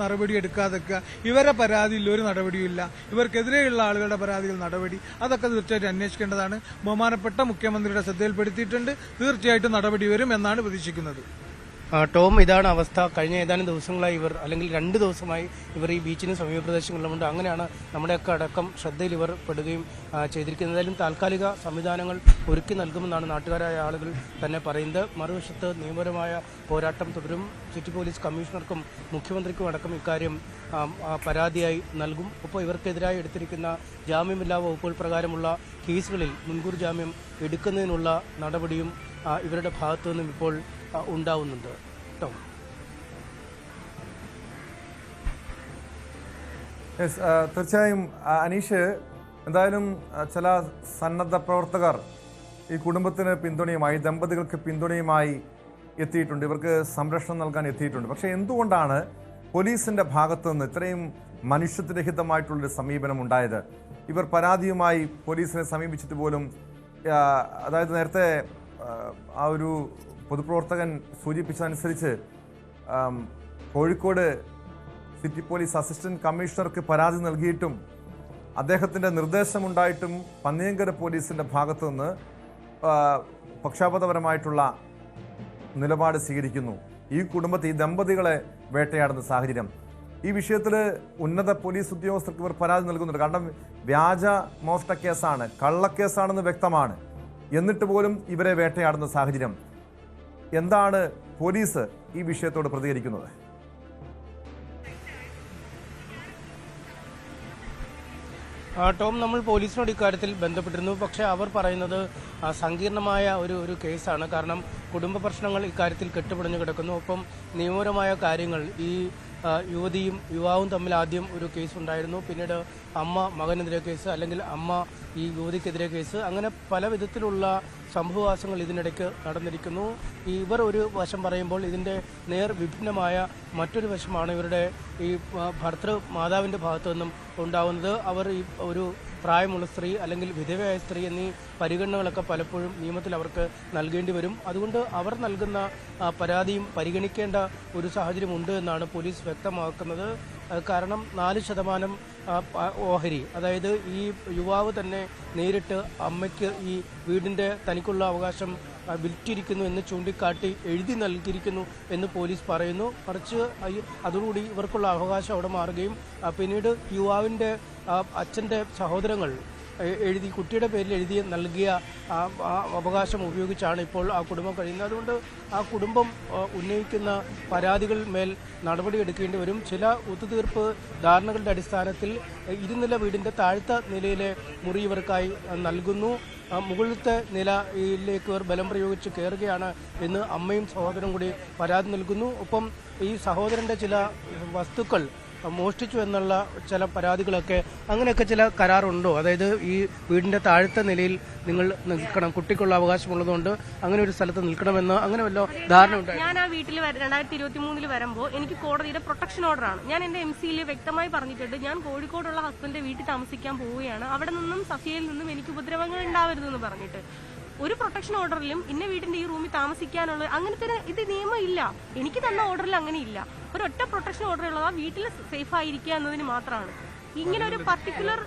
നടപടി എടുക്കാതെക്കുക, ഇവരുടെ പരാതിയിൽ ഒരു നടപടിയില്ല, ഇവർക്കെതിരെയുള്ള ആളുകളുടെ പരാതിയിൽ നടപടി, അതൊക്കെ തീർച്ചയായിട്ടും അന്വേഷിക്കേണ്ടതാണ്. ബഹുമാനപ്പെട്ട മുഖ്യമന്ത്രിയുടെ ശ്രദ്ധയിൽപ്പെടുത്തിയിട്ടുണ്ട്. തീർച്ചയായിട്ടും നടപടി വരും എന്നാണ് പ്രതീക്ഷിക്കുന്നത്. ടോം, ഇതാണ് അവസ്ഥ. കഴിഞ്ഞ ഏതാനും ദിവസങ്ങളായി ഇവർ അല്ലെങ്കിൽ 2 ദിവസമായി ഇവർ ഈ ബീച്ചിനും സമീപ പ്രദേശങ്ങളിലുമുണ്ട്. അങ്ങനെയാണ് നമ്മുടെയൊക്കെ അടക്കം ശ്രദ്ധയിൽ ഇവർ പെടുകയും ചെയ്തിരിക്കുന്നത്. എന്തായാലും താൽക്കാലിക സംവിധാനങ്ങൾ ഒരുക്കി നൽകുമെന്നാണ് നാട്ടുകാരായ ആളുകൾ തന്നെ പറയുന്നത്. മറുവശത്ത് നിയമപരമായ പോരാട്ടം തുടരും. സിറ്റി പോലീസ് കമ്മീഷണർക്കും മുഖ്യമന്ത്രിക്കും അടക്കം ഇക്കാര്യം പരാതിയായി നൽകും. ഒപ്പം ഇവർക്കെതിരായി എടുത്തിരിക്കുന്ന ജാമ്യമില്ലാ വകുപ്പുകൾ പ്രകാരമുള്ള കേസുകളിൽ മുൻകൂർ ജാമ്യം എടുക്കുന്നതിനുള്ള നടപടിയും ഇവരുടെ ഭാഗത്തു നിന്നും ഇപ്പോൾ ഉണ്ടാവുന്നുണ്ട്. തീർച്ചയായും അനീഷ്, എന്തായാലും ചില സന്നദ്ധ പ്രവർത്തകർ ഈ കുടുംബത്തിന് പിന്തുണയുമായി, ദമ്പതികൾക്ക് പിന്തുണയുമായി എത്തിയിട്ടുണ്ട്, ഇവർക്ക് സംരക്ഷണം നൽകാൻ എത്തിയിട്ടുണ്ട്. പക്ഷേ എന്തുകൊണ്ടാണ് പോലീസിന്റെ ഭാഗത്തു നിന്ന് ഇത്രയും മനുഷ്യത്വരഹിതമായിട്ടുള്ളൊരു സമീപനം ഉണ്ടായത്? ഇവർ പരാതിയുമായി പോലീസിനെ സമീപിച്ചിട്ട് പോലും, അതായത് നേരത്തെ ആ ഒരു പൊതുപ്രവർത്തകൻ സൂചിപ്പിച്ചതനുസരിച്ച് കോഴിക്കോട് സിറ്റി പോലീസ് അസിസ്റ്റന്റ് കമ്മീഷണർക്ക് പരാതി നൽകിയിട്ടും അദ്ദേഹത്തിൻ്റെ നിർദ്ദേശമുണ്ടായിട്ടും പന്നിയങ്കര പോലീസിൻ്റെ ഭാഗത്തു നിന്ന് പക്ഷാപാതപരമായിട്ടുള്ള നിലപാട് സ്വീകരിക്കുന്നു. ഈ കുടുംബത്തെ, ഈ ദമ്പതികളെ വേട്ടയാടുന്ന സാഹചര്യം. ഈ വിഷയത്തിൽ ഉന്നത പോലീസ് ഉദ്യോഗസ്ഥർക്ക് ഇവർ പരാതി നൽകുന്നുണ്ട്. കാരണം വ്യാജ മോഷ്ട കേസാണ്, കള്ളക്കേസാണെന്ന് വ്യക്തമാണ്. എന്നിട്ട് പോലും ഇവരെ വേട്ടയാടുന്ന സാഹചര്യം. എന്താണ് പോലീസ് ഈ വിഷയത്തോട് പ്രതികരിക്കുന്നത്? ടോം, നമ്മൾ പോലീസിനോട് ഇക്കാര്യത്തിൽ ബന്ധപ്പെട്ടിരുന്നു. പക്ഷേ അവർ പറയുന്നത് സങ്കീർണമായ ഒരു കേസാണ്. കാരണം കുടുംബ പ്രശ്നങ്ങൾ ഇക്കാര്യത്തിൽ കെട്ടുപിടിഞ്ഞു കിടക്കുന്നു. ഒപ്പം നിയമപരമായ കാര്യങ്ങൾ, ഈ യുവതിയും യുവാവും തമ്മിൽ ആദ്യം ഒരു കേസ് ഉണ്ടായിരുന്നു, പിന്നീട് അമ്മ മകനെതിരെ കേസ്, അല്ലെങ്കിൽ അമ്മ ഈ യുവതിക്കെതിരെ കേസ്, അങ്ങനെ പല വിധത്തിലുള്ള സംഭവവാസങ്ങൾ ഇതിനിടയ്ക്ക് നടന്നിരിക്കുന്നു. ഇവർ ഒരു വശം പറയുമ്പോൾ ഇതിൻ്റെ നേർ വിഭിന്നമായ മറ്റൊരു വശമാണ് ഇവരുടെ ഈ മാതാവിൻ്റെ ഭാഗത്തു നിന്നും ഉണ്ടാവുന്നത്. അവർ ഈ ഒരു പ്രായമുള്ള സ്ത്രീ അല്ലെങ്കിൽ വിധവയായ സ്ത്രീ എന്നീ പരിഗണനകളൊക്കെ പലപ്പോഴും നിയമത്തിൽ അവർക്ക് നൽകേണ്ടി വരും. അതുകൊണ്ട് അവർ നൽകുന്ന പരാതിയും പരിഗണിക്കേണ്ട ഒരു സാഹചര്യമുണ്ട് എന്നാണ് പോലീസ് വ്യക്തമാക്കുന്നത്. കാരണം 4% ഓഹരി, അതായത് ഈ യുവാവ് തന്നെ നേരിട്ട് അമ്മയ്ക്ക് ഈ വീടിൻ്റെ തനിക്കുള്ള അവകാശം വിറ്റിരിക്കുന്നു എന്ന് ചൂണ്ടിക്കാട്ടി എഴുതി നൽകിയിരിക്കുന്നു എന്ന് പോലീസ് പറയുന്നു. മറിച്ച് അതോടുകൂടി ഇവർക്കുള്ള അവകാശം അവിടെ മാറുകയും പിന്നീട് യുവാവിൻ്റെ അച്ഛൻ്റെ സഹോദരങ്ങൾ കുട്ടിയുടെ പേരിൽ എഴുതി നൽകിയ അവകാശം ഉപയോഗിച്ചാണ് ഇപ്പോൾ ആ കുടുംബം കഴിയുന്നത്. അതുകൊണ്ട് ആ കുടുംബം ഉന്നയിക്കുന്ന പരാതികളിൽ മേൽ നടപടിയെടുക്കേണ്ടി വരും. ചില ഒത്തുതീർപ്പ് ധാരണകളുടെ അടിസ്ഥാനത്തിൽ ഇരുനില വീടിൻ്റെ താഴത്തെ നിലയിലെ മുറി ഇവർക്കായി നൽകുന്നു. മുകളിലത്തെ നിലയിലേക്ക് ഇവർ ബലം പ്രയോഗിച്ച് കയറുകയാണ് എന്ന് അമ്മയും സഹോദരനും കൂടി പരാതി നൽകുന്നു. ഒപ്പം ഈ സഹോദരൻ്റെ ചില വസ്തുക്കൾ മോഷ്ടിച്ചു എന്നുള്ള ചില പരാതികളൊക്കെ, അങ്ങനെയൊക്കെ ചില കരാറുണ്ടോ? അതായത് ഈ വീടിന്റെ താഴത്തെ നിലയിൽ നിങ്ങൾ നിൽക്കണം, കുട്ടിക്കുള്ള അവകാശമുള്ളതുകൊണ്ട് അങ്ങനെ ഒരു സ്ഥലത്ത് നിൽക്കണമെന്ന് അങ്ങനെ വല്ല ധാരണ ഉണ്ട്? ഞാൻ ആ വീട്ടിൽ 2023 വരുമ്പോൾ എനിക്ക് കോടതിയുടെ പ്രൊട്ടക്ഷൻ ഓർഡറാണ്. ഞാൻ എന്റെ MC-യിൽ വ്യക്തമായി പറഞ്ഞിട്ടുണ്ട്, ഞാൻ കോഴിക്കോടുള്ള ഹസ്ബൻഡിന്റെ വീട്ടിൽ താമസിക്കാൻ പോവുകയാണ്, അവിടെ നിന്നും സഫിയയിൽ നിന്നും എനിക്ക് ഉപദ്രവങ്ങൾ ഉണ്ടാവരുതെന്ന് പറഞ്ഞിട്ട്. ഒരു പ്രൊട്ടക്ഷൻ ഓർഡറിലും ഇന്ന വീടിന്റെ ഈ റൂമിൽ താമസിക്കാനുള്ള അങ്ങനത്തെ ഇത് നിയമം ഇല്ല. എനിക്ക് തന്ന ഓർഡറിൽ അങ്ങനെ ഇല്ല. ഒരൊറ്റ പ്രൊട്ടക്ഷൻ ഓർഡർ ഉള്ളത് ആ വീട്ടിൽ സേഫ് ആയിരിക്കുക എന്നതിന് മാത്രമാണ്. ഇങ്ങനെ ഒരു പർട്ടിക്കുലർ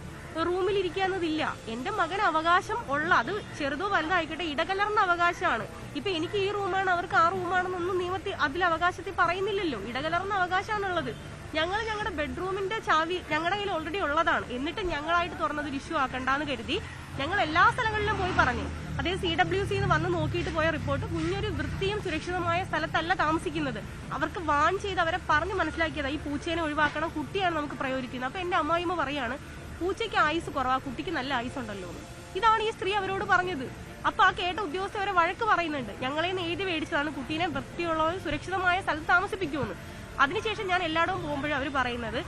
റൂമിൽ ഇരിക്കുക എന്നതില്ല. എന്റെ മകന് അവകാശം ഉള്ള, അത് ചെറുതോ വലുതോ ആയിക്കട്ടെ, ഇടകലർന്ന അവകാശമാണ്. ഇപ്പൊ എനിക്ക് ഈ റൂമാണ് അവർക്ക് ആ റൂമാണെന്നൊന്നും നിയമത്തിൽ അതിൽ അവകാശത്തിൽ പറയുന്നില്ലല്ലോ. ഇടകലർന്ന അവകാശമാണുള്ളത്. ഞങ്ങൾ ഞങ്ങളുടെ ബെഡ്റൂമിന്റെ ചാവി ഞങ്ങളുടെ കയ്യിൽ ഓൾറെഡി ഉള്ളതാണ്. എന്നിട്ട് ഞങ്ങളായിട്ട് തുറന്നതൊരു ഇഷ്യൂ ആക്കണ്ടെന്ന് കരുതി ഞങ്ങൾ എല്ലാ സ്ഥലങ്ങളിലും പോയി പറഞ്ഞു. അതേ CWC വന്ന് നോക്കിയിട്ട് പോയ റിപ്പോർട്ട്, കുഞ്ഞൊരു വൃത്തിയും സുരക്ഷിതമായ സ്ഥലത്തല്ല താമസിക്കുന്നത്. അവർക്ക് വാൺ ചെയ്ത് അവരെ പറഞ്ഞ് മനസ്സിലാക്കിയതാ ഈ പൂച്ചേനെ ഒഴിവാക്കണം, കുട്ടിയാണ് നമുക്ക് പ്രയോരിക്കുന്നത്. അപ്പൊ എന്റെ അമ്മായിമ്മ പറയാണ്, പൂച്ചയ്ക്ക് ആയുസ് കുറവാ, കുട്ടിക്ക് നല്ല ആയുസ് ഉണ്ടല്ലോ എന്ന്. ഇതാണ് ഈ സ്ത്രീ അവരോട് പറഞ്ഞത്. അപ്പൊ ആ കേട്ട ഉദ്യോഗസ്ഥരെ വഴക്ക് പറയുന്നുണ്ട്, ഞങ്ങളെ എഴുതി മേടിച്ചതാണ് കുട്ടീനെ വൃത്തിയുള്ളവരും സുരക്ഷിതമായ സ്ഥലത്ത് താമസിപ്പിക്കുമെന്ന്. അതിനുശേഷം ഞാൻ എല്ലായിടവും പോകുമ്പോഴും അവർ പറയുന്നത്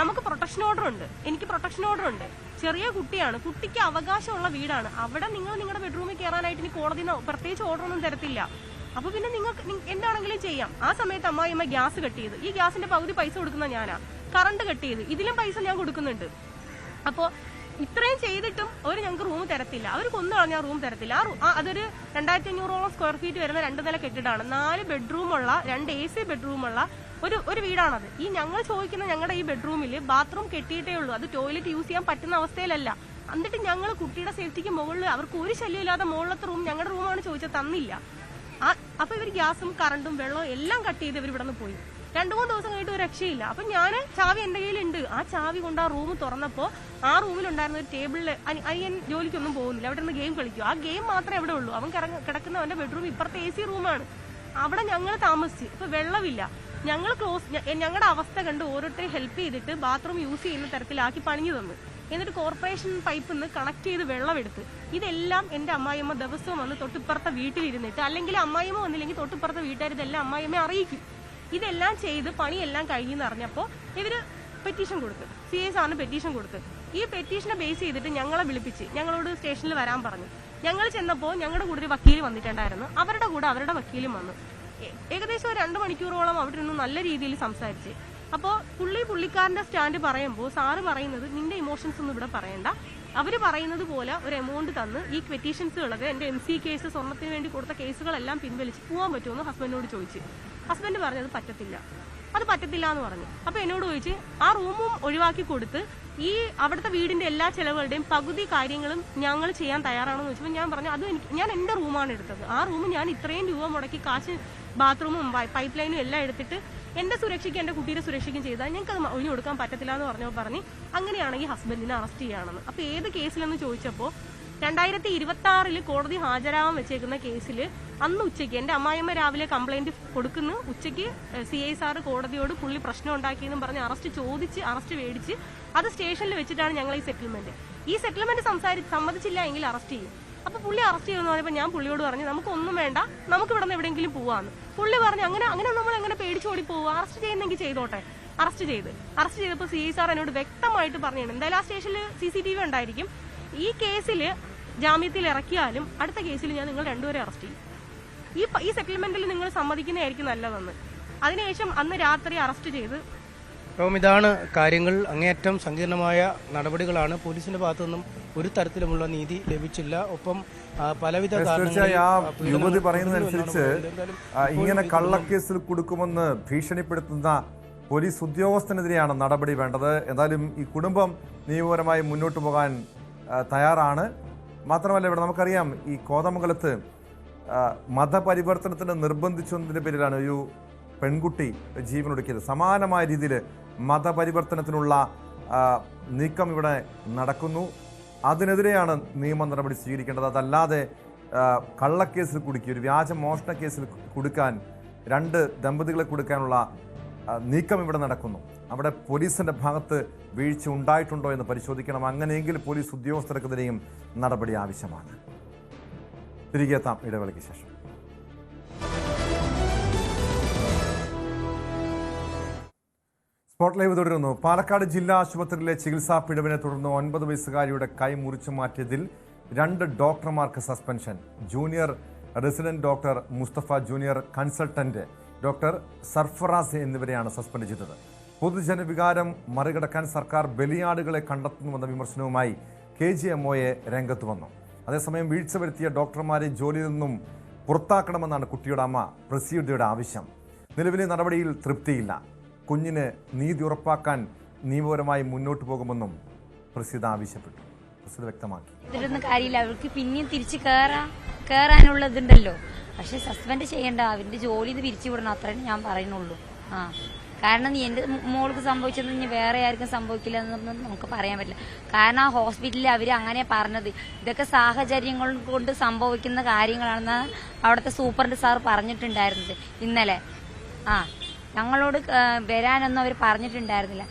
നമുക്ക് പ്രൊട്ടക്ഷൻ ഓർഡർ ഉണ്ട്, എനിക്ക് പ്രൊട്ടക്ഷൻ ഓർഡർ ഉണ്ട്, ചെറിയ കുട്ടിയാണ്, കുട്ടിക്ക് അവകാശമുള്ള വീടാണ്, അവിടെ നിങ്ങൾ നിങ്ങളുടെ ബെഡ്റൂമിൽ കയറാനായിട്ട് ഇനി കോടതി പ്രത്യേകിച്ച് ഓർഡർ ഒന്നും തരത്തില്ല, അപ്പൊ പിന്നെ നിങ്ങൾക്ക് എന്താണെങ്കിലും ചെയ്യാം. ആ സമയത്ത് അമ്മായിയമ്മ ഗ്യാസ് കട്ട് ചെയ്ത്, ഈ ഗ്യാസിന്റെ പകുതി പൈസ കൊടുക്കുന്ന ഞാനാ, കറണ്ട് കട്ട് ചെയ്ത്, ഇതിലും പൈസ ഞാൻ കൊടുക്കുന്നുണ്ട്. അപ്പോ ഇത്രയും ചെയ്തിട്ടും അവർ ഞങ്ങൾക്ക് റൂം തരത്തില്ല, അവർ കൊന്നു കളഞ്ഞാൽ റൂം തരത്തില്ല. അതൊരു 2500 സ്ക്വയർ ഫീറ്റ് വരുന്ന 2 നില കെട്ടിടമാണ്, 4 ബെഡ്റൂമുള്ള 2 AC ബെഡ്റൂമുള്ള ഒരു വീടാണത്. ഈ ഞങ്ങൾ ചോദിക്കുന്ന ഞങ്ങളുടെ ഈ ബെഡ്റൂമിൽ ബാത്റൂം കെട്ടിയിട്ടേ ഉള്ളൂ, അത് ടോയ്ലറ്റ് യൂസ് ചെയ്യാൻ പറ്റുന്ന അവസ്ഥയിലല്ല. എന്നിട്ട് ഞങ്ങൾ കുട്ടിയുടെ സേഫ്റ്റിക്ക് മുകളിൽ അവർക്ക് ഒരു ശല്യമില്ലാതെ മുകളിലത്തെ റൂം ഞങ്ങളുടെ റൂമാണ് ചോദിച്ചത്, തന്നില്ല. അപ്പൊ ഇവർ ഗ്യാസും കറണ്ടും വെള്ളവും എല്ലാം കട്ട് ചെയ്ത് ഇവർ ഇവിടെ നിന്ന് പോയി. 2-3 ദിവസം കഴിഞ്ഞിട്ട് ഒരു രക്ഷയില്ല. അപ്പൊ ഞാൻ ചാവി എന്റെ കയ്യിലുണ്ട്, ആ ചാവി കൊണ്ട് ആ റൂം തുറന്നപ്പോ ആ റൂമിലുണ്ടായിരുന്ന ഒരു ടേബിളില് അയ്യൻ ജോലിക്കൊന്നും പോകുന്നില്ല, അവിടെ നിന്ന് ഗെയിം കളിക്കും. ആ ഗെയിം മാത്രമേ അവിടെ ഉള്ളൂ. അവൻ കിടക്കുന്ന അവന്റെ ബെഡ്റൂം ഇപ്പുറത്തെ AC റൂമാണ്, അവിടെ ഞങ്ങൾ താമസിച്ച്. ഇപ്പൊ വെള്ളമില്ല, ഞങ്ങൾ ഞങ്ങളുടെ അവസ്ഥ കണ്ട് ഓരോരുത്തരെ ഹെൽപ്പ് ചെയ്തിട്ട് ബാത്റൂം യൂസ് ചെയ്യുന്ന തരത്തിലാക്കി പണിഞ്ഞു തന്നു. എന്നിട്ട് കോർപ്പറേഷൻ പൈപ്പിൽ നിന്ന് കണക്ട് ചെയ്ത് വെള്ളമെടുത്ത് ഇതെല്ലാം എന്റെ അമ്മായിയമ്മ ദിവസവും വന്ന് തൊട്ടിപ്പുറത്തെ വീട്ടിലിരുന്നിട്ട്, അല്ലെങ്കിൽ അമ്മായിയമ്മ വന്നില്ലെങ്കിൽ തൊട്ടിപ്പുറത്തെ വീട്ടുകാർ ഇതെല്ലാം അമ്മായിയമ്മയെ അറിയിക്കും. ഇതെല്ലാം ചെയ്ത് പണിയെല്ലാം കഴിഞ്ഞെന്ന് അറിഞ്ഞപ്പോൾ ഇവര് പെറ്റീഷൻ കൊടുത്തു, CA സാറിന് പെറ്റീഷൻ കൊടുത്തു. ഈ പെറ്റീഷനെ ബേസ് ചെയ്തിട്ട് ഞങ്ങളെ വിളിപ്പിച്ച് ഞങ്ങളോട് സ്റ്റേഷനിൽ വരാൻ പറഞ്ഞു. ഞങ്ങൾ ചെന്നപ്പോൾ ഞങ്ങളുടെ കൂടെ ഒരു വക്കീൽ വന്നിട്ടുണ്ടായിരുന്നു, അവരുടെ കൂടെ അവരുടെ വക്കീലും വന്നു. ഏകദേശം 2 മണിക്കൂറോളം അവിടെ നിന്ന് നല്ല രീതിയിൽ സംസാരിച്ച്. അപ്പോൾ പുള്ളിക്കാരന്റെ സ്റ്റാൻഡ് പറയുമ്പോൾ സാറ് പറയുന്നത് നിന്റെ ഇമോഷൻസ് ഒന്നും ഇവിടെ പറയണ്ട, അവർ പറയുന്നത് പോലെ ഒരു എമൗണ്ട് തന്ന് ഈ പെറ്റീഷൻസുകളൊക്കെ എന്റെ MC കേസ് സ്വർണ്ണത്തിന് വേണ്ടി കൊടുത്ത കേസുകളെല്ലാം പിൻവലിച്ച് പോകാൻ പറ്റുമെന്ന് ഹസ്ബൻഡിനോട് ചോദിച്ചു. ഹസ്ബൻഡ് പറഞ്ഞത് പറ്റത്തില്ല, അത് പറ്റത്തില്ല എന്ന് പറഞ്ഞു. അപ്പൊ എന്നോട് ചോദിച്ച് ആ റൂമും ഒഴിവാക്കി കൊടുത്ത് ഈ അവിടുത്തെ വീടിന്റെ എല്ലാ ചെലവുകളുടെയും പകുതി കാര്യങ്ങളും ഞങ്ങൾ ചെയ്യാൻ തയ്യാറാണെന്ന് ചോദിച്ചപ്പോൾ ഞാൻ പറഞ്ഞു അത് ഞാൻ എന്റെ റൂമാണ് എടുത്തത്, ആ റൂം ഞാൻ ഇത്രയും രൂപ മുടക്കി കാശ് ബാത്റൂമും പൈപ്പ് ലൈനും എല്ലാം എടുത്തിട്ട് എന്റെ സുരക്ഷയ്ക്ക് എന്റെ കുട്ടിയുടെ സുരക്ഷയ്ക്കും ചെയ്താൽ ഞങ്ങൾക്ക് അത് ഒഴിഞ്ഞു കൊടുക്കാൻ പറ്റത്തില്ല എന്ന് പറഞ്ഞ് അങ്ങനെയാണെങ്കിൽ ഹസ്ബൻഡിനെ അറസ്റ്റ് ചെയ്യാണെന്ന്. അപ്പൊ ഏത് കേസിലെന്ന് ചോദിച്ചപ്പോൾ 2026 കോടതി ഹാജരാവാൻ വെച്ചേക്കുന്ന കേസിൽ അന്ന് ഉച്ചയ്ക്ക് എന്റെ അമ്മായിയമ്മ രാവിലെ കംപ്ലൈന്റ് കൊടുക്കുന്നു, ഉച്ചയ്ക്ക് CA സാറ് കോടതിയോട് പുള്ളി പ്രശ്നം ഉണ്ടാക്കിയെന്നും പറഞ്ഞ് അറസ്റ്റ് മേടിച്ച് അത് സ്റ്റേഷനിൽ വെച്ചിട്ടാണ് ഞങ്ങൾ ഈ സെറ്റിൽമെന്റ് സമ്മതിച്ചില്ല എങ്കിൽ അറസ്റ്റ് ചെയ്യും. അപ്പൊ പുള്ളി അറസ്റ്റ് ചെയ്യുമെന്ന് പറഞ്ഞപ്പോൾ ഞാൻ പുള്ളിയോട് പറഞ്ഞു നമുക്കൊന്നും വേണ്ട, നമുക്ക് ഇവിടെ നിന്ന് എവിടെയെങ്കിലും പോവാന്ന്. പുള്ളി പറഞ്ഞു അങ്ങനെ നമ്മൾ എങ്ങനെ പേടിച്ചോടി പോവുക, അറസ്റ്റ് ചെയ്യുന്നെങ്കിൽ ചെയ്തോട്ടെ. അറസ്റ്റ് ചെയ്തപ്പോൾ CA സാർ എന്നോട് വ്യക്തമായിട്ട് പറഞ്ഞു എന്തായാലും ആ സ്റ്റേഷനിൽ CCTV ഉണ്ടായിരിക്കും, ഈ കേസിൽ ജാമ്യത്തിൽ ഇറക്കിയാലും അടുത്ത കേസിൽ ഞാൻ നിങ്ങൾ 2 പേരെ അറസ്റ്റ് ചെയ്യും, ഈ സെറ്റിൽമെന്റിൽ നിങ്ങൾ സമ്മതിക്കുന്നതായിരിക്കും നല്ലതെന്ന്. അതിനുശേഷം അന്ന് രാത്രി അറസ്റ്റ് ചെയ്ത്. ഇതാണ് കാര്യങ്ങൾ. അങ്ങേയറ്റം സങ്കീർണമായ നടപടികളാണ്. പോലീസിന്റെ ഭാഗത്തു നിന്നും ഒരു തരത്തിലുമുള്ള നീതി ലഭിച്ചില്ല. ഒപ്പം പലവിധ യുവതി പറയുന്നതനുസരിച്ച് ഇങ്ങനെ കള്ളക്കേസിൽ കൊടുക്കുമെന്ന് ഭീഷണിപ്പെടുത്തുന്ന പോലീസ് ഉദ്യോഗസ്ഥനെതിരെയാണ് നടപടി വേണ്ടത്. എന്തായാലും ഈ കുടുംബം നിയമപരമായി മുന്നോട്ട് പോകാൻ തയ്യാറാണ്. മാത്രമല്ല ഇവിടെ നമുക്കറിയാം ഈ കോതമംഗലത്ത് മതപരിവർത്തനത്തിന് നിർബന്ധിച്ചതിൻ്റെ പേരിലാണ് ഒരു പെൺകുട്ടി ജീവനൊടുക്കിയത്. സമാനമായ രീതിയിൽ മതപരിവർത്തനത്തിനുള്ള നീക്കം ഇവിടെ നടക്കുന്നു. അതിനെതിരെയാണ് നിയമ നടപടി സ്വീകരിക്കേണ്ടത്. അതല്ലാതെ കള്ളക്കേസിൽ കുടുക്കി ഒരു വ്യാജ മോഷണ കേസിൽ കൊടുക്കാൻ 2 ദമ്പതികളെ കൊടുക്കാനുള്ള നീക്കം ഇവിടെ നടക്കുന്നു. അവിടെ പോലീസിന്റെ ഭാഗത്ത് വീഴ്ച ഉണ്ടായിട്ടുണ്ടോ എന്ന് പരിശോധിക്കണം. അങ്ങനെയെങ്കിൽ പോലീസ് ഉദ്യോഗസ്ഥർക്കെതിരെയും നടപടി ആവശ്യമാണ്. തിരികെ എത്താം ഇടവേളയ്ക്ക് ശേഷം. സ്പോട്ട് ലൈവ് തുടരുന്നു. പാലക്കാട് ജില്ലാ ആശുപത്രിയിലെ ചികിത്സാ പിഴവിനെ തുടർന്ന് 9 വയസ്സുകാരിയുടെ കൈ മുറിച്ചു മാറ്റിയതിൽ 2 ഡോക്ടർമാർക്ക് suspension. Junior resident doctor Mustafa, junior consultant doctor Sarfaraz എന്നിവരെയാണ് സസ്പെൻഡ് ചെയ്തത്. പൊതുജനവികാരം മറികടക്കാൻ സർക്കാർ ബലിയാടുകളെ കണ്ടെത്തുന്നുവെന്ന വിമർശനവുമായി KGMOയെ രംഗത്ത് വന്നു. അതേസമയം വീഴ്ച വരുത്തിയ ഡോക്ടർമാരെ ജോലിയിൽ നിന്നും പുറത്താക്കണമെന്നാണ് കുട്ടിയുടെ അമ്മ പ്രസീതയുടെ ആവശ്യം. നിലവിലെ നടപടിയിൽ തൃപ്തിയില്ല. കുഞ്ഞിന് നീതി ഉറപ്പാക്കാൻ നിയമപരമായി മുന്നോട്ട് പോകുമെന്നും പ്രസീത ആവശ്യപ്പെട്ടു. പ്രസീത വ്യക്തമാക്കി. ഇതിലൊന്നും കാര്യമില്ല, അവർക്ക് പിന്നെയും തിരിച്ച് കയറാനുള്ളതുണ്ടല്ലോ. പക്ഷെ സസ്പെൻഡ് ചെയ്യേണ്ട, അവന്റെ ജോലി പിരിച്ചു വിടണം, അത്രേ ഞാൻ പറയുന്നുള്ളൂ. കാരണം എന്റെ മോൾക്ക് സംഭവിച്ചത് ഇനി വേറെ ആർക്കും സംഭവിക്കില്ല എന്നൊന്നും നമുക്ക് പറയാൻ പറ്റില്ല. കാരണം ആ ഹോസ്പിറ്റലിൽ അവർ അങ്ങനെ പറഞ്ഞത് ഇതൊക്കെ സാഹചര്യങ്ങൾ കൊണ്ട് സംഭവിക്കുന്ന കാര്യങ്ങളാണെന്ന് അവിടുത്തെ സൂപ്രണ്ട് സാർ പറഞ്ഞിട്ടുണ്ടായിരുന്നത് ഇന്നലെ. ഞങ്ങളോട് വരാനൊന്നും അവർ പറഞ്ഞിട്ടുണ്ടായിരുന്നില്ല.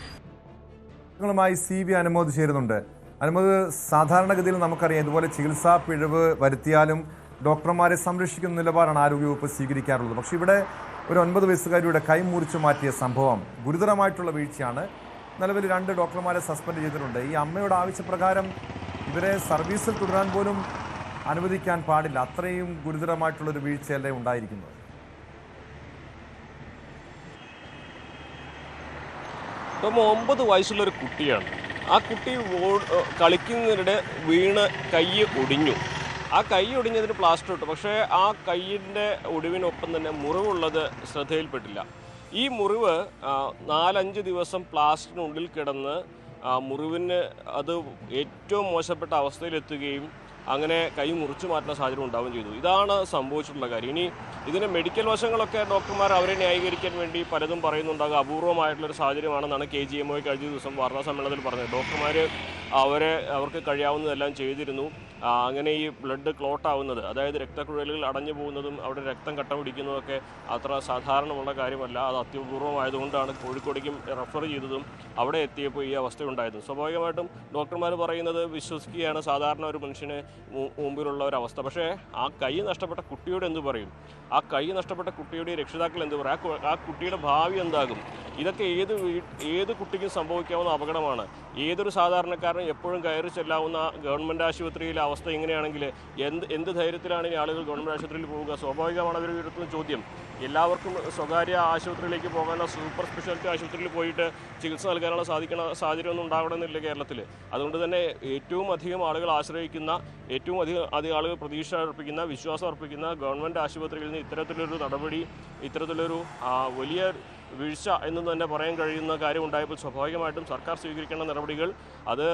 വിശദാംശങ്ങളുമായി CB അനുമോദ് ചേരുന്നുണ്ട്. അനുമോദ്, സാധാരണഗതിയിൽ നമുക്കറിയാം ഇതുപോലെ ചികിത്സാ പിഴവ് വരുത്തിയാലും ഡോക്ടർമാരെ സംരക്ഷിക്കുന്ന നിലപാടാണ് ആരോഗ്യവകുപ്പ് സ്വീകരിക്കാറുള്ളത്. പക്ഷേ ഇവിടെ ഒരു 9 വയസ്സുകാരിയുടെ കൈ മുറിച്ചു മാറ്റിയ സംഭവം ഗുരുതരമായിട്ടുള്ള വീഴ്ചയാണ്. നിലവിൽ 2 ഡോക്ടർമാരെ സസ്പെൻഡ് ചെയ്തിട്ടുണ്ട്. ഈ അമ്മയുടെ ആവശ്യപ്രകാരം ഇവരെ സർവീസിൽ തുടരാൻ പോലും അനുവദിക്കാൻ പാടില്ല. അത്രയും ഗുരുതരമായിട്ടുള്ളൊരു വീഴ്ചയല്ലേ ഉണ്ടായിരിക്കുന്നത്? ഇപ്പം 9 വയസ്സുള്ളൊരു കുട്ടിയാണ്. ആ കുട്ടി കളിക്കുന്നതിനിടെ വീണ് കൈ ഒടിഞ്ഞു. ആ കൈ ഒടിഞ്ഞതിന് പ്ലാസ്റ്റർ ഇട്ടു. പക്ഷേ ആ കൈയിൻ്റെ ഒടിവിനൊപ്പം തന്നെ മുറിവുള്ളത് ശ്രദ്ധയിൽപ്പെട്ടില്ല. ഈ മുറിവ് 4-5 ദിവസം പ്ലാസ്റ്ററിനുള്ളിൽ കിടന്ന് മുറിവിന് അത് ഏറ്റവും മോശപ്പെട്ട അവസ്ഥയിലെത്തുകയും അങ്ങനെ കൈ മുറിച്ചു മാറ്റുന്ന സാഹചര്യം ഉണ്ടാവുകയും ചെയ്തു. ഇതാണ് സംഭവിച്ചിട്ടുള്ള കാര്യം. ഇനി ഇതിന് മെഡിക്കൽ വശങ്ങളൊക്കെ ഡോക്ടർമാർ അവരെ ന്യായീകരിക്കാൻ വേണ്ടി പലതും പറയുന്നുണ്ടാകും. അപൂർവമായിട്ടുള്ളൊരു സാഹചര്യമാണെന്നാണ് KGMO കഴിഞ്ഞ ദിവസം വാർത്താ സമ്മേളനത്തിൽ പറഞ്ഞത്. ഡോക്ടർമാർ അവർക്ക് കഴിയാവുന്നതെല്ലാം ചെയ്തിരുന്നു. അങ്ങനെ ഈ ബ്ലഡ് ക്ലോട്ട് ആവുന്നത്, അതായത് രക്തക്കുഴലുകൾ അടഞ്ഞു പോകുന്നതും അവിടെ രക്തം കട്ട പിടിക്കുന്നതൊക്കെ അത്ര സാധാരണമുള്ള കാര്യമല്ല. അത് അത്യപൂർവമായതുകൊണ്ടാണ് കോഴിക്കോടേക്കും റെഫർ ചെയ്തതും അവിടെ എത്തിയപ്പോൾ ഈ അവസ്ഥ ഉണ്ടായത്. സ്വാഭാവികമായിട്ടും ഡോക്ടർമാർ പറയുന്നത് വിശ്വസിക്കുകയാണ് സാധാരണ ഒരു മനുഷ്യന് മുമ്പിലുള്ള ഒരവസ്ഥ. പക്ഷേ ആ കൈ നഷ്ടപ്പെട്ട കുട്ടിയോട് എന്ത് പറയും? ആ കൈ നഷ്ടപ്പെട്ട കുട്ടിയുടെ രക്ഷിതാക്കൾ എന്ത് പറയും? ആ കുട്ടിയുടെ ഭാവി എന്താകും? ഇതൊക്കെ ഏത് കുട്ടിക്കും സംഭവിക്കാവുന്ന അപകടമാണ്. ഏതൊരു സാധാരണക്കാരനും എപ്പോഴും കയറി ചെല്ലാവുന്ന ഗവൺമെൻറ് ആശുപത്രിയിലെ അവസ്ഥ ഇങ്ങനെയാണെങ്കിൽ എന്ത് ധൈര്യത്തിലാണ് ഈ ആളുകൾ ഗവൺമെൻറ് ആശുപത്രിയിൽ പോവുക? സ്വാഭാവികമാണ് അവർ ഉയർത്തുന്ന ചോദ്യം. എല്ലാവർക്കും സ്വകാര്യ ആശുപത്രിയിലേക്ക് പോകാനുള്ള സൂപ്പർ സ്പെഷ്യാലിറ്റി ആശുപത്രിയിൽ പോയിട്ട് ചികിത്സ നൽകാനുള്ള സാഹചര്യമൊന്നും ഉണ്ടാവണമെന്നില്ല കേരളത്തിൽ. അതുകൊണ്ട് തന്നെ ഏറ്റവും അധികം ആളുകൾ ആശ്രയിക്കുന്ന, ഏറ്റവും അധികം ആളുകൾ പ്രതീക്ഷ അർപ്പിക്കുന്ന, വിശ്വാസം അർപ്പിക്കുന്ന ഗവൺമെൻറ് ആശുപത്രിയിൽ നിന്ന് ഇത്തരത്തിലൊരു നടപടി, ഇത്തരത്തിലൊരു വലിയ വീഴ്ച എന്ന് തന്നെ പറയാൻ കഴിയുന്ന കാര്യം ഉണ്ടായപ്പോൾ സ്വാഭാവികമായിട്ടും സർക്കാർ സ്വീകരിക്കേണ്ട നടപടികൾ അത്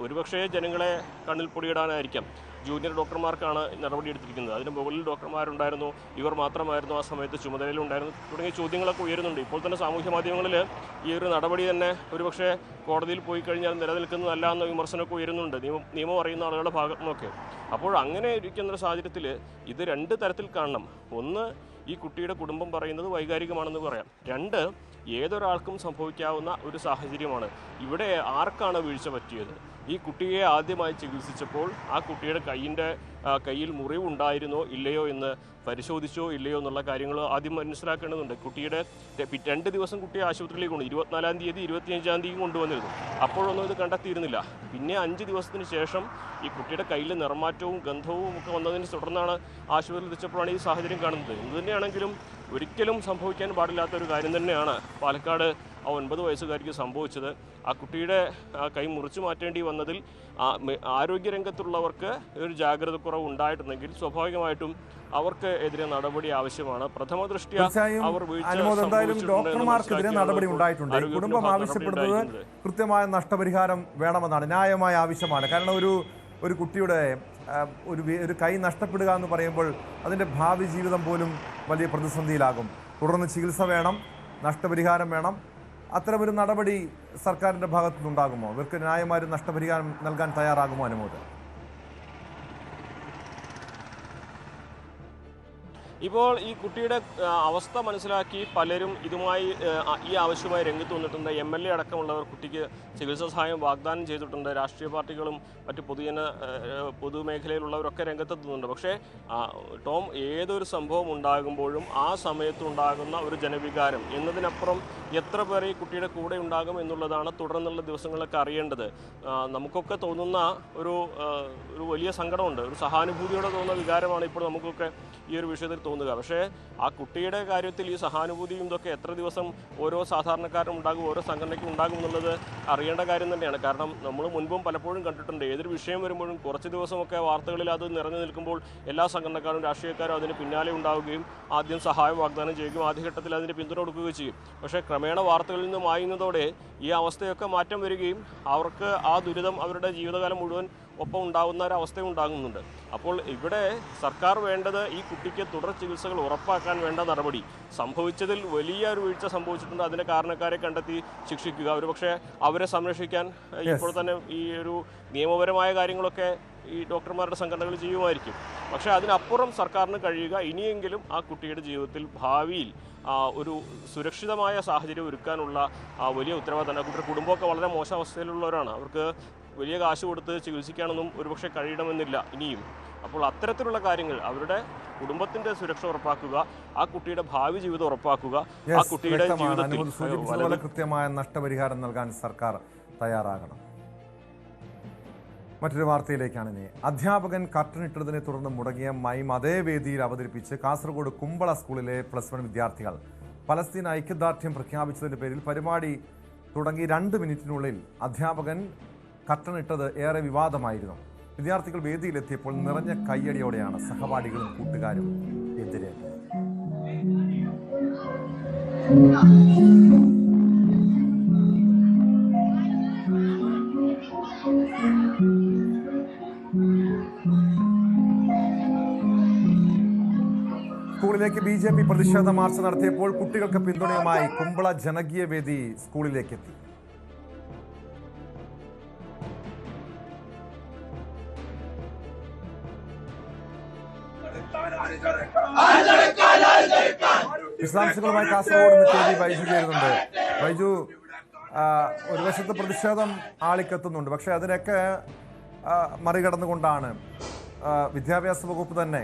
ഒരുപക്ഷേ ജനങ്ങളെ കണ്ണിൽ പൊടിയിടാനായിരിക്കാം. ജൂനിയർ ഡോക്ടർമാർക്കാണ് നടപടി എടുത്തിരിക്കുന്നത്. അതിന് മുകളിൽ ഡോക്ടർമാരുണ്ടായിരുന്നു, ഇവർ മാത്രമായിരുന്നു ആ സമയത്ത് ചുമതലയിലുണ്ടായിരുന്നു തുടങ്ങിയ ചോദ്യങ്ങളൊക്കെ ഉയരുന്നുണ്ട്. ഇപ്പോൾ തന്നെ സാമൂഹ്യ മാധ്യമങ്ങളിൽ ഈ ഒരു നടപടി തന്നെ ഒരുപക്ഷെ കോടതിയിൽ പോയി കഴിഞ്ഞാൽ നിലനിൽക്കുന്നതല്ല എന്ന വിമർശനമൊക്കെ ഉയരുന്നുണ്ട് നിയമം അറിയുന്ന ആളുകളുടെ ഭാഗത്തു നിന്നൊക്കെ. അപ്പോൾ അങ്ങനെ ഇരിക്കുന്ന സാഹചര്യത്തിൽ ഇത് 2 തരത്തിൽ കാണണം. ഒന്ന്, ഈ കുട്ടിയുടെ കുടുംബം പറയുന്നത് വൈകാരികമാണെന്ന് പറയാം. 2, ഏതൊരാൾക്കും സംഭവിക്കാവുന്ന ഒരു സാഹചര്യമാണ്. ഇവിടെ ആർക്കാണ് വീഴ്ച പറ്റിയത്? ഈ കുട്ടിയെ ആദ്യമായി ചികിത്സിച്ചപ്പോൾ ആ കുട്ടിയുടെ കയ്യിൽ മുറിവുണ്ടായിരുന്നോ ഇല്ലയോ എന്ന് പരിശോധിച്ചോ ഇല്ലയോ എന്നുള്ള കാര്യങ്ങൾ ആദ്യം മനസ്സിലാക്കേണ്ടതുണ്ട്. കുട്ടിയുടെ 2 ദിവസം കുട്ടിയെ ആശുപത്രിയിലേക്ക് കൊണ്ട് 24-ാം തീയതി 25-ാം തീയതി കൊണ്ടുവന്നിരുന്നു. അപ്പോഴൊന്നും ഇത് കണ്ടെത്തിയിരുന്നില്ല. പിന്നെ 5 ദിവസത്തിന് ശേഷം ഈ കുട്ടിയുടെ കയ്യിൽ നിറമാറ്റവും ഗന്ധവും ഒക്കെ വന്നതിനെ തുടർന്നാണ് ആശുപത്രിയിൽ എത്തിച്ചപ്പോഴാണ് ഈ സാഹചര്യം കാണുന്നത്. എന്തുതന്നെയാണെങ്കിലും ഒരിക്കലും സംഭവിക്കാൻ പാടില്ലാത്തൊരു കാര്യം തന്നെയാണ് പാലക്കാട് ആ 9 വയസ്സുകാരിക്ക് സംഭവിച്ചത്. ആ കുട്ടിയുടെ കൈ മുറിച്ചു മാറ്റേണ്ടി വന്നതിൽ ആരോഗ്യരംഗത്തുള്ളവർക്ക് ഒരു ജാഗ്രത കുറവ് ഉണ്ടായിട്ടുണ്ടെങ്കിൽ സ്വാഭാവികമായിട്ടും അവർക്ക് എതിരെ നടപടി ആവശ്യമാണ്. പ്രഥമ ദൃഷ്ട്യാ അവർ ഡോക്ടർമാർക്കെതിരെ നടപടി ഉണ്ടായിട്ടുണ്ട്. കുടുംബം ആവശ്യപ്പെടുന്നത് കൃത്യമായ നഷ്ടപരിഹാരം വേണമെന്നാണ്, ന്യായമായ ആവശ്യമാണ്. കാരണം ഒരു കുട്ടിയുടെ ഒരു കൈ നഷ്ടപ്പെടുക എന്ന് പറയുമ്പോൾ അതിൻ്റെ ഭാവി ജീവിതം പോലും വലിയ പ്രതിസന്ധിയിലാകും. തുടർന്ന് ചികിത്സ വേണം, നഷ്ടപരിഹാരം വേണം. അത്തരമൊരു നടപടി സർക്കാരിൻ്റെ ഭാഗത്തുനിന്നുണ്ടാകുമോ? ഇവർക്ക് ന്യായമായ നഷ്ടപരിഹാരം നൽകാൻ തയ്യാറാകുമോ അനുമോദ്? ഇപ്പോൾ ഈ കുട്ടിയുടെ അവസ്ഥ മനസ്സിലാക്കി പലരും ഈ ആവശ്യമായി രംഗത്ത് വന്നിട്ടുണ്ട്. MLA അടക്കമുള്ളവർ കുട്ടിക്ക് ചികിത്സാ സഹായം വാഗ്ദാനം ചെയ്തിട്ടുണ്ട്. രാഷ്ട്രീയ പാർട്ടികളും മറ്റ് പൊതുമേഖലയിലുള്ളവരൊക്കെ രംഗത്തെത്തുന്നുണ്ട്. പക്ഷേ ടോം, ഏതൊരു സംഭവം ഉണ്ടാകുമ്പോഴും ആ സമയത്തുണ്ടാകുന്ന ഒരു ജനവികാരം എന്നതിനപ്പുറം എത്ര പേർ ഈ കുട്ടിയുടെ കൂടെ ഉണ്ടാകും എന്നുള്ളതാണ് തുടർന്നുള്ള ദിവസങ്ങളിലൊക്കെ അറിയേണ്ടത്. നമുക്കൊക്കെ തോന്നുന്ന ഒരു വലിയ സങ്കടമുണ്ട്, ഒരു സഹാനുഭൂതിയോടെ തോന്നുന്ന വികാരമാണ് ഇപ്പോൾ നമുക്കൊക്കെ ഈ ഒരു വിഷയത്തിൽ തോന്നുക. പക്ഷേ ആ കുട്ടിയുടെ കാര്യത്തിൽ ഈ സഹാനുഭൂതിയും ഇതൊക്കെ എത്ര ദിവസം ഓരോ സാധാരണക്കാരും ഉണ്ടാകും, ഓരോ സംഘടനയ്ക്കും ഉണ്ടാകും എന്നുള്ളത് അറിയേണ്ട കാര്യം തന്നെയാണ്. കാരണം നമ്മൾ മുൻപും പലപ്പോഴും കണ്ടിട്ടുണ്ട്, ഏതൊരു വിഷയം വരുമ്പോഴും കുറച്ച് ദിവസമൊക്കെ വാർത്തകളിൽ അത് നിറഞ്ഞു നിൽക്കുമ്പോൾ എല്ലാ സംഘടനക്കാരും രാഷ്ട്രീയക്കാരും അതിന് പിന്നാലെ ഉണ്ടാവുകയും ആദ്യം സഹായം വാഗ്ദാനം ചെയ്യുകയും ആദ്യഘട്ടത്തിൽ അതിന് പിന്തുണ കൊടുക്കുകയും ചെയ്യും. പക്ഷേ ക്രമേണ വാർത്തകളിൽ നിന്ന് മായുന്നതോടെ ഈ അവസ്ഥയൊക്കെ മാറ്റം വരികയും അവർക്ക് ആ ദുരിതം അവരുടെ ജീവിതകാലം മുഴുവൻ ഒപ്പം ഉണ്ടാകുന്ന ഒരവസ്ഥ ഉണ്ടാകുന്നുണ്ട്. അപ്പോൾ ഇവിടെ സർക്കാർ വേണ്ടത് ഈ കുട്ടിക്ക് തുടർ ചികിത്സകൾ ഉറപ്പാക്കാൻ വേണ്ട നടപടി. സംഭവിച്ചതിൽ വലിയ ഒരു വീഴ്ച സംഭവിച്ചിട്ടുണ്ട്, അതിൻ്റെ കാരണക്കാരെ കണ്ടെത്തി ശിക്ഷിക്കുക. ഒരുപക്ഷെ അവരെ സംരക്ഷിക്കാൻ ഇപ്പോൾ തന്നെ ഈ ഒരു നിയമപരമായ കാര്യങ്ങളൊക്കെ ഈ ഡോക്ടർമാരുടെ സംഘടനകൾ ചെയ്യുമായിരിക്കും. പക്ഷേ അതിനപ്പുറം സർക്കാരിന് കഴിയുക ഇനിയെങ്കിലും ആ കുട്ടിയുടെ ജീവിതത്തിൽ ഭാവിയിൽ ഒരു സുരക്ഷിതമായ സാഹചര്യം ഒരുക്കാനുള്ള വലിയ ഉത്തരവാദിത്തമാണ്. കുട്ടിയുടെ കുടുംബമൊക്കെ വളരെ മോശം അവസ്ഥയിലുള്ളവരാണ്. അവർക്ക് വലിയ കാശ് കൊടുത്ത് ചികിത്സിക്കാനൊന്നും ഒരുപക്ഷെ കഴിയണമെന്നില്ല ഇനിയും. അപ്പോൾ അത്തരത്തിലുള്ള കാര്യങ്ങൾ, അവരുടെ കുടുംബത്തിന്റെ സുരക്ഷ ഉറപ്പാക്കുക, ആ കുട്ടിയുടെ ഭാവി ജീവിതം ഉറപ്പാക്കുക, ആ കുട്ടിയുടെ ജീവിതത്തിൽ കൃത്യമായ നഷ്ടപരിഹാരം നൽകാൻ സർക്കാർ തയ്യാറാകണം. മറ്റൊരു വാർത്തയിലേക്കാണ് ഇനി. അധ്യാപകൻ കർട്ടനിട്ടതിനെ തുടർന്ന് മുടങ്ങിയ മൈം അതേ വേദിയിൽ അവതരിപ്പിച്ച് കാസർഗോഡ് കുമ്പള സ്കൂളിലെ +1 വിദ്യാർത്ഥികൾ. പലസ്തീൻ ഐക്യദാർഢ്യം പ്രഖ്യാപിച്ചതിന്റെ പേരിൽ പരിപാടി തുടങ്ങി 2 മിനിറ്റിനുള്ളിൽ അധ്യാപകൻ കർട്ടനിട്ടത് ഏറെ വിവാദമായിരുന്നു. വിദ്യാർത്ഥികൾ വേദിയിലെത്തിയപ്പോൾ നിറഞ്ഞ കയ്യടിയോടെയാണ് സഹപാഠികളും കൂട്ടുകാരും എതിരേറ്റത്. സ്കൂളിലേക്ക് BJP പ്രതിഷേധ മാർച്ച് നടത്തിയപ്പോൾ കുട്ടികൾക്ക് പിന്തുണയുമായി കുമ്പള ജനകീയ വേദി സ്കൂളിലേക്കെത്തി. വിശദാംശങ്ങളുമായി കാസർഗോഡ് നിന്ന് KV ബൈജു ചേരുന്നുണ്ട്. ബൈജു, ഒരു വശത്ത് പ്രതിഷേധം ആളിക്കത്തുന്നുണ്ട്, പക്ഷെ അതിനൊക്കെ മറികടന്നുകൊണ്ടാണ് വിദ്യാഭ്യാസ വകുപ്പ് തന്നെ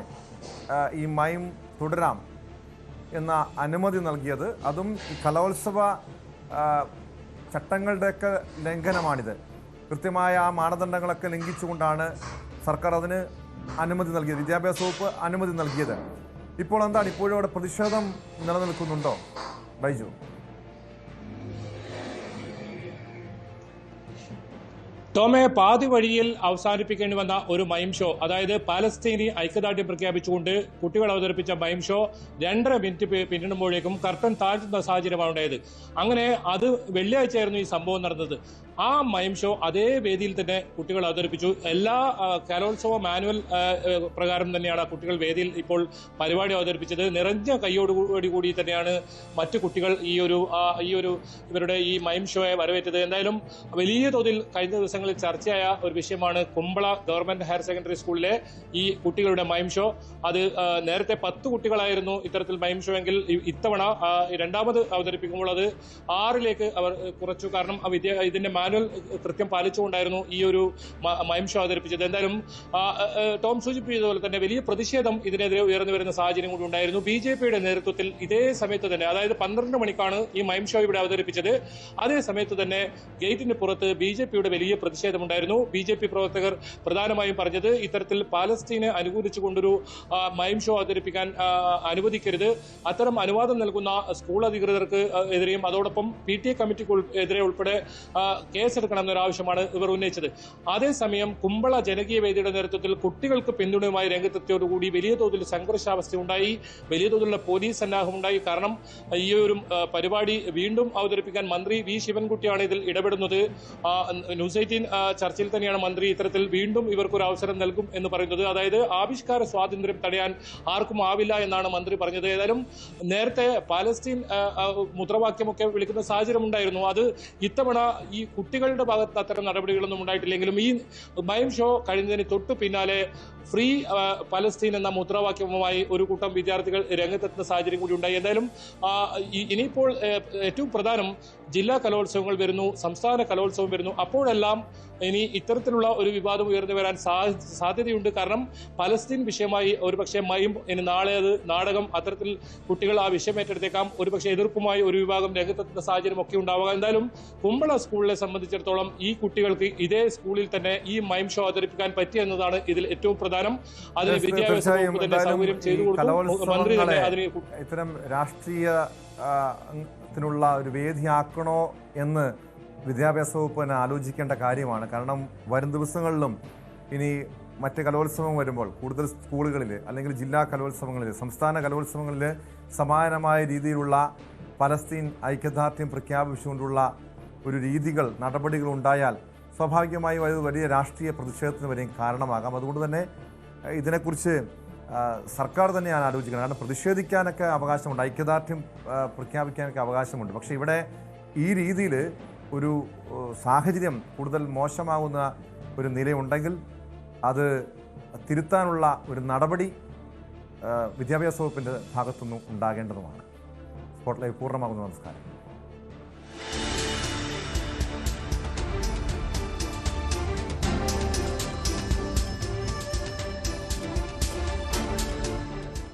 ഈ മൈം തുടരാം എന്ന അനുമതി നൽകിയത്. അതും ഈ കലോത്സവ ചട്ടങ്ങളുടെയൊക്കെ ലംഘനമാണിത്. കൃത്യമായ ആ മാനദണ്ഡങ്ങളൊക്കെ ലംഘിച്ചുകൊണ്ടാണ് സർക്കാർ അതിന് അനുമതി നൽകിയത്, വിദ്യാഭ്യാസ വകുപ്പ് അനുമതി നൽകിയത്. ഇപ്പോൾ എന്താണ്, ഇപ്പോഴും അവിടെ പ്രതിഷേധം നിലനിൽക്കുന്നുണ്ടോ ബൈജു? ടോമെ, പാതി വഴിയിൽ അവസാനിപ്പിക്കേണ്ടി വന്ന ഒരു മൈം ഷോ, അതായത് പാലസ്തീനി ഐക്യദാർഢ്യം പ്രഖ്യാപിച്ചുകൊണ്ട് കുട്ടികൾ അവതരിപ്പിച്ച മൈം ഷോ 2.5 മിനിറ്റ് പിന്നിടുമ്പോഴേക്കും കർട്ടൻ താഴ്ത്തുന്ന സാഹചര്യമാണ് ഉണ്ടായത്. അങ്ങനെ അത് വെള്ളിയാഴ്ചയായിരുന്നു ഈ സംഭവം നടന്നത്. ആ മൈം ഷോ അതേ വേദിയിൽ തന്നെ കുട്ടികൾ അവതരിപ്പിച്ചു. എല്ലാ കലോത്സവ മാനുവൽ പ്രകാരം തന്നെയാണ് കുട്ടികൾ വേദിയിൽ ഇപ്പോൾ പരിപാടി അവതരിപ്പിച്ചത്. നിറഞ്ഞ കൈയോടുകൂടി തന്നെയാണ് മറ്റു കുട്ടികൾ ഈ ഒരു ഇവരുടെ ഈ മൈം ഷോയെ വരവേറ്റത്. എന്തായാലും വലിയ തോതിൽ കഴിഞ്ഞ ദിവസങ്ങളിൽ ചർച്ചയായ ഒരു വിഷയമാണ് കുമ്പള ഗവൺമെന്റ് ഹയർ സെക്കൻഡറി സ്കൂളിലെ ഈ കുട്ടികളുടെ മൈം ഷോ. അത് നേരത്തെ 10 കുട്ടികളായിരുന്നു ഇത്തരത്തിൽ മൈം ഷോ എങ്കിൽ ഇത്തവണ രണ്ടാമത് അവതരിപ്പിക്കുമ്പോൾ അത് 6ലേക്ക് അവർ കുറച്ചു. കാരണം ഇതിന്റെ മാനുവൽ കൃത്യം പാലിച്ചുകൊണ്ടായിരുന്നു ഈ ഒരു മൈം ഷോ അവതരിപ്പിച്ചത്. എന്തായാലും ടോം സൂചിപ്പിച്ചതുപോലെ തന്നെ വലിയ പ്രതിഷേധം ഇതിനെതിരെ ഉയർന്നു വരുന്ന സാഹചര്യം കൂടി ഉണ്ടായിരുന്നു. BJPയുടെ നേതൃത്വത്തിൽ ഇതേ സമയത്ത് തന്നെ, അതായത് 12 മണിക്കാണ് ഈ മൈം ഷോ ഇവിടെ അവതരിപ്പിച്ചത്. അതേ സമയത്ത് തന്നെ ഗേറ്റിന് പുറത്ത് BJPയുടെ വലിയ പ്രതിഷേധമുണ്ടായിരുന്നു. BJP പ്രവർത്തകർ പ്രധാനമായും പറഞ്ഞത് ഇത്തരത്തിൽ പാലസ്തീനെ അനുകൂലിച്ചുകൊണ്ടൊരു മൈം ഷോ അവതരിപ്പിക്കാൻ അനുവദിക്കരുത്, അത്തരം അനുവാദം നൽകുന്ന സ്കൂൾ അധികൃതർക്ക് എതിരെയും അതോടൊപ്പം PTA കമ്മിറ്റിക്ക് എതിരെ ഉൾപ്പെടെ കേസെടുക്കണമെന്നൊരു ആവശ്യമാണ് ഇവർ ഉന്നയിച്ചത്. അതേസമയം കുമ്പള ജനകീയ വേദിയുടെ നേതൃത്വത്തിൽ കുട്ടികൾക്ക് പിന്തുണയുമായി രംഗത്തെത്തിയോടുകൂടി വലിയ തോതിൽ സംഘർഷാവസ്ഥ ഉണ്ടായി, വലിയ തോതിലുള്ള പോലീസ് സന്നാഹമുണ്ടായി. കാരണം ഈ ഒരു പരിപാടി വീണ്ടും അവതരിപ്പിക്കാൻ മന്ത്രി V ശിവൻകുട്ടിയാണ് ഇതിൽ ഇടപെടുന്നത്. ന്യൂസ് 18 ചർച്ചയിൽ തന്നെയാണ് മന്ത്രി ഇത്തരത്തിൽ വീണ്ടും ഇവർക്കൊരു അവസരം നൽകും എന്ന് പറയുന്നത്. അതായത് ആവിഷ്കാര സ്വാതന്ത്ര്യം തടയാൻ ആർക്കും ആവില്ല എന്നാണ് മന്ത്രി പറഞ്ഞത്. ഏതായാലും നേരത്തെ പാലസ്തീൻ മുദ്രാവാക്യമൊക്കെ വിളിക്കുന്ന സാഹചര്യം ഉണ്ടായിരുന്നു. അത് ഇത്തവണ ഈ കുട്ടികളുടെ ഭാഗത്ത് അത്തരം നടപടികളൊന്നും ഉണ്ടായിട്ടില്ലെങ്കിലും ഈ മൈം ഷോ കഴിഞ്ഞതിന് തൊട്ടു പിന്നാലെ ഫ്രീ പലസ്തീൻ എന്ന മുദ്രാവാക്യവുമായി ഒരു കൂട്ടം വിദ്യാർത്ഥികൾ രംഗത്തെത്തുന്ന സാഹചര്യം കൂടി ഉണ്ടായി. എന്തായാലും ഇനിയിപ്പോൾ ഏറ്റവും പ്രധാനം ജില്ലാ കലോത്സവങ്ങൾ വരുന്നു, സംസ്ഥാന കലോത്സവം വരുന്നു. അപ്പോഴെല്ലാം ഇനി ഇത്തരത്തിലുള്ള ഒരു വിവാദം ഉയർന്നു വരാൻ സാധ്യതയുണ്ട്. കാരണം പലസ്തീൻ വിഷയമായി ഒരുപക്ഷെ മൈം ഇനി നാളെ അത് നാടകം, അത്തരത്തിൽ കുട്ടികൾ ആ വിഷയം ഏറ്റെടുത്തേക്കാം. ഒരുപക്ഷെ എതിർപ്പുമായി ഒരു വിഭാഗം രംഗത്തെത്തുന്ന സാഹചര്യം ഒക്കെ ഉണ്ടാവുക. എന്തായാലും കുമ്പള സ്കൂളിനെ സംബന്ധിച്ചിടത്തോളം ഈ കുട്ടികൾക്ക് ഇതേ സ്കൂളിൽ തന്നെ ഈ മൈം ഷോ അവതരിപ്പിക്കാൻ പറ്റിയെന്നതാണ് ഇതിൽ ഏറ്റവും പ്രധാനം. അതിന് വിദ്യാഭ്യാസ വകുപ്പ് തന്നെ സൗകര്യം ചെയ്തു കൊടുത്തു. മന്ത്രി തന്നെ അതിന് ഇത്തരം രാഷ്ട്രീയത്തിനുള്ള ഒരു വേദിയാക്കണോ എന്ന് വിദ്യാഭ്യാസ വകുപ്പ് തന്നെ ആലോചിക്കേണ്ട കാര്യമാണ്. കാരണം വരും ദിവസങ്ങളിലും ഇനി മറ്റ് കലോത്സവം വരുമ്പോൾ കൂടുതൽ സ്കൂളുകളിൽ അല്ലെങ്കിൽ ജില്ലാ കലോത്സവങ്ങളിൽ, സംസ്ഥാന കലോത്സവങ്ങളിൽ സമാനമായ രീതിയിലുള്ള പലസ്തീൻ ഐക്യദാർഢ്യം പ്രഖ്യാപിച്ചുകൊണ്ടുള്ള ഒരു രീതികൾ, നടപടികൾ ഉണ്ടായാൽ സ്വാഭാവികമായും അത് വലിയ രാഷ്ട്രീയ പ്രതിഷേധത്തിന് വരെയും കാരണമാകാം. അതുകൊണ്ട് തന്നെ ഇതിനെക്കുറിച്ച് സർക്കാർ തന്നെയാണ് ആലോചിക്കുന്നത്. കാരണം പ്രതിഷേധിക്കാനൊക്കെ അവകാശമുണ്ട്, ഐക്യദാർഢ്യം പ്രഖ്യാപിക്കാനൊക്കെ അവകാശമുണ്ട്. പക്ഷേ ഇവിടെ ഈ രീതിയിൽ ഒരു സാഹചര്യം കൂടുതൽ മോശമാകുന്ന ഒരു നിലയുണ്ടെങ്കിൽ അത് തിരുത്താനുള്ള ഒരു നടപടി വിദ്യാഭ്യാസ വകുപ്പിൻ്റെ ഭാഗത്തുനിന്നും ഉണ്ടാകേണ്ടതുമാണ്. സ്പോട്ട് ലൈവ് പൂർണ്ണമാകുന്നു. നമസ്കാരം.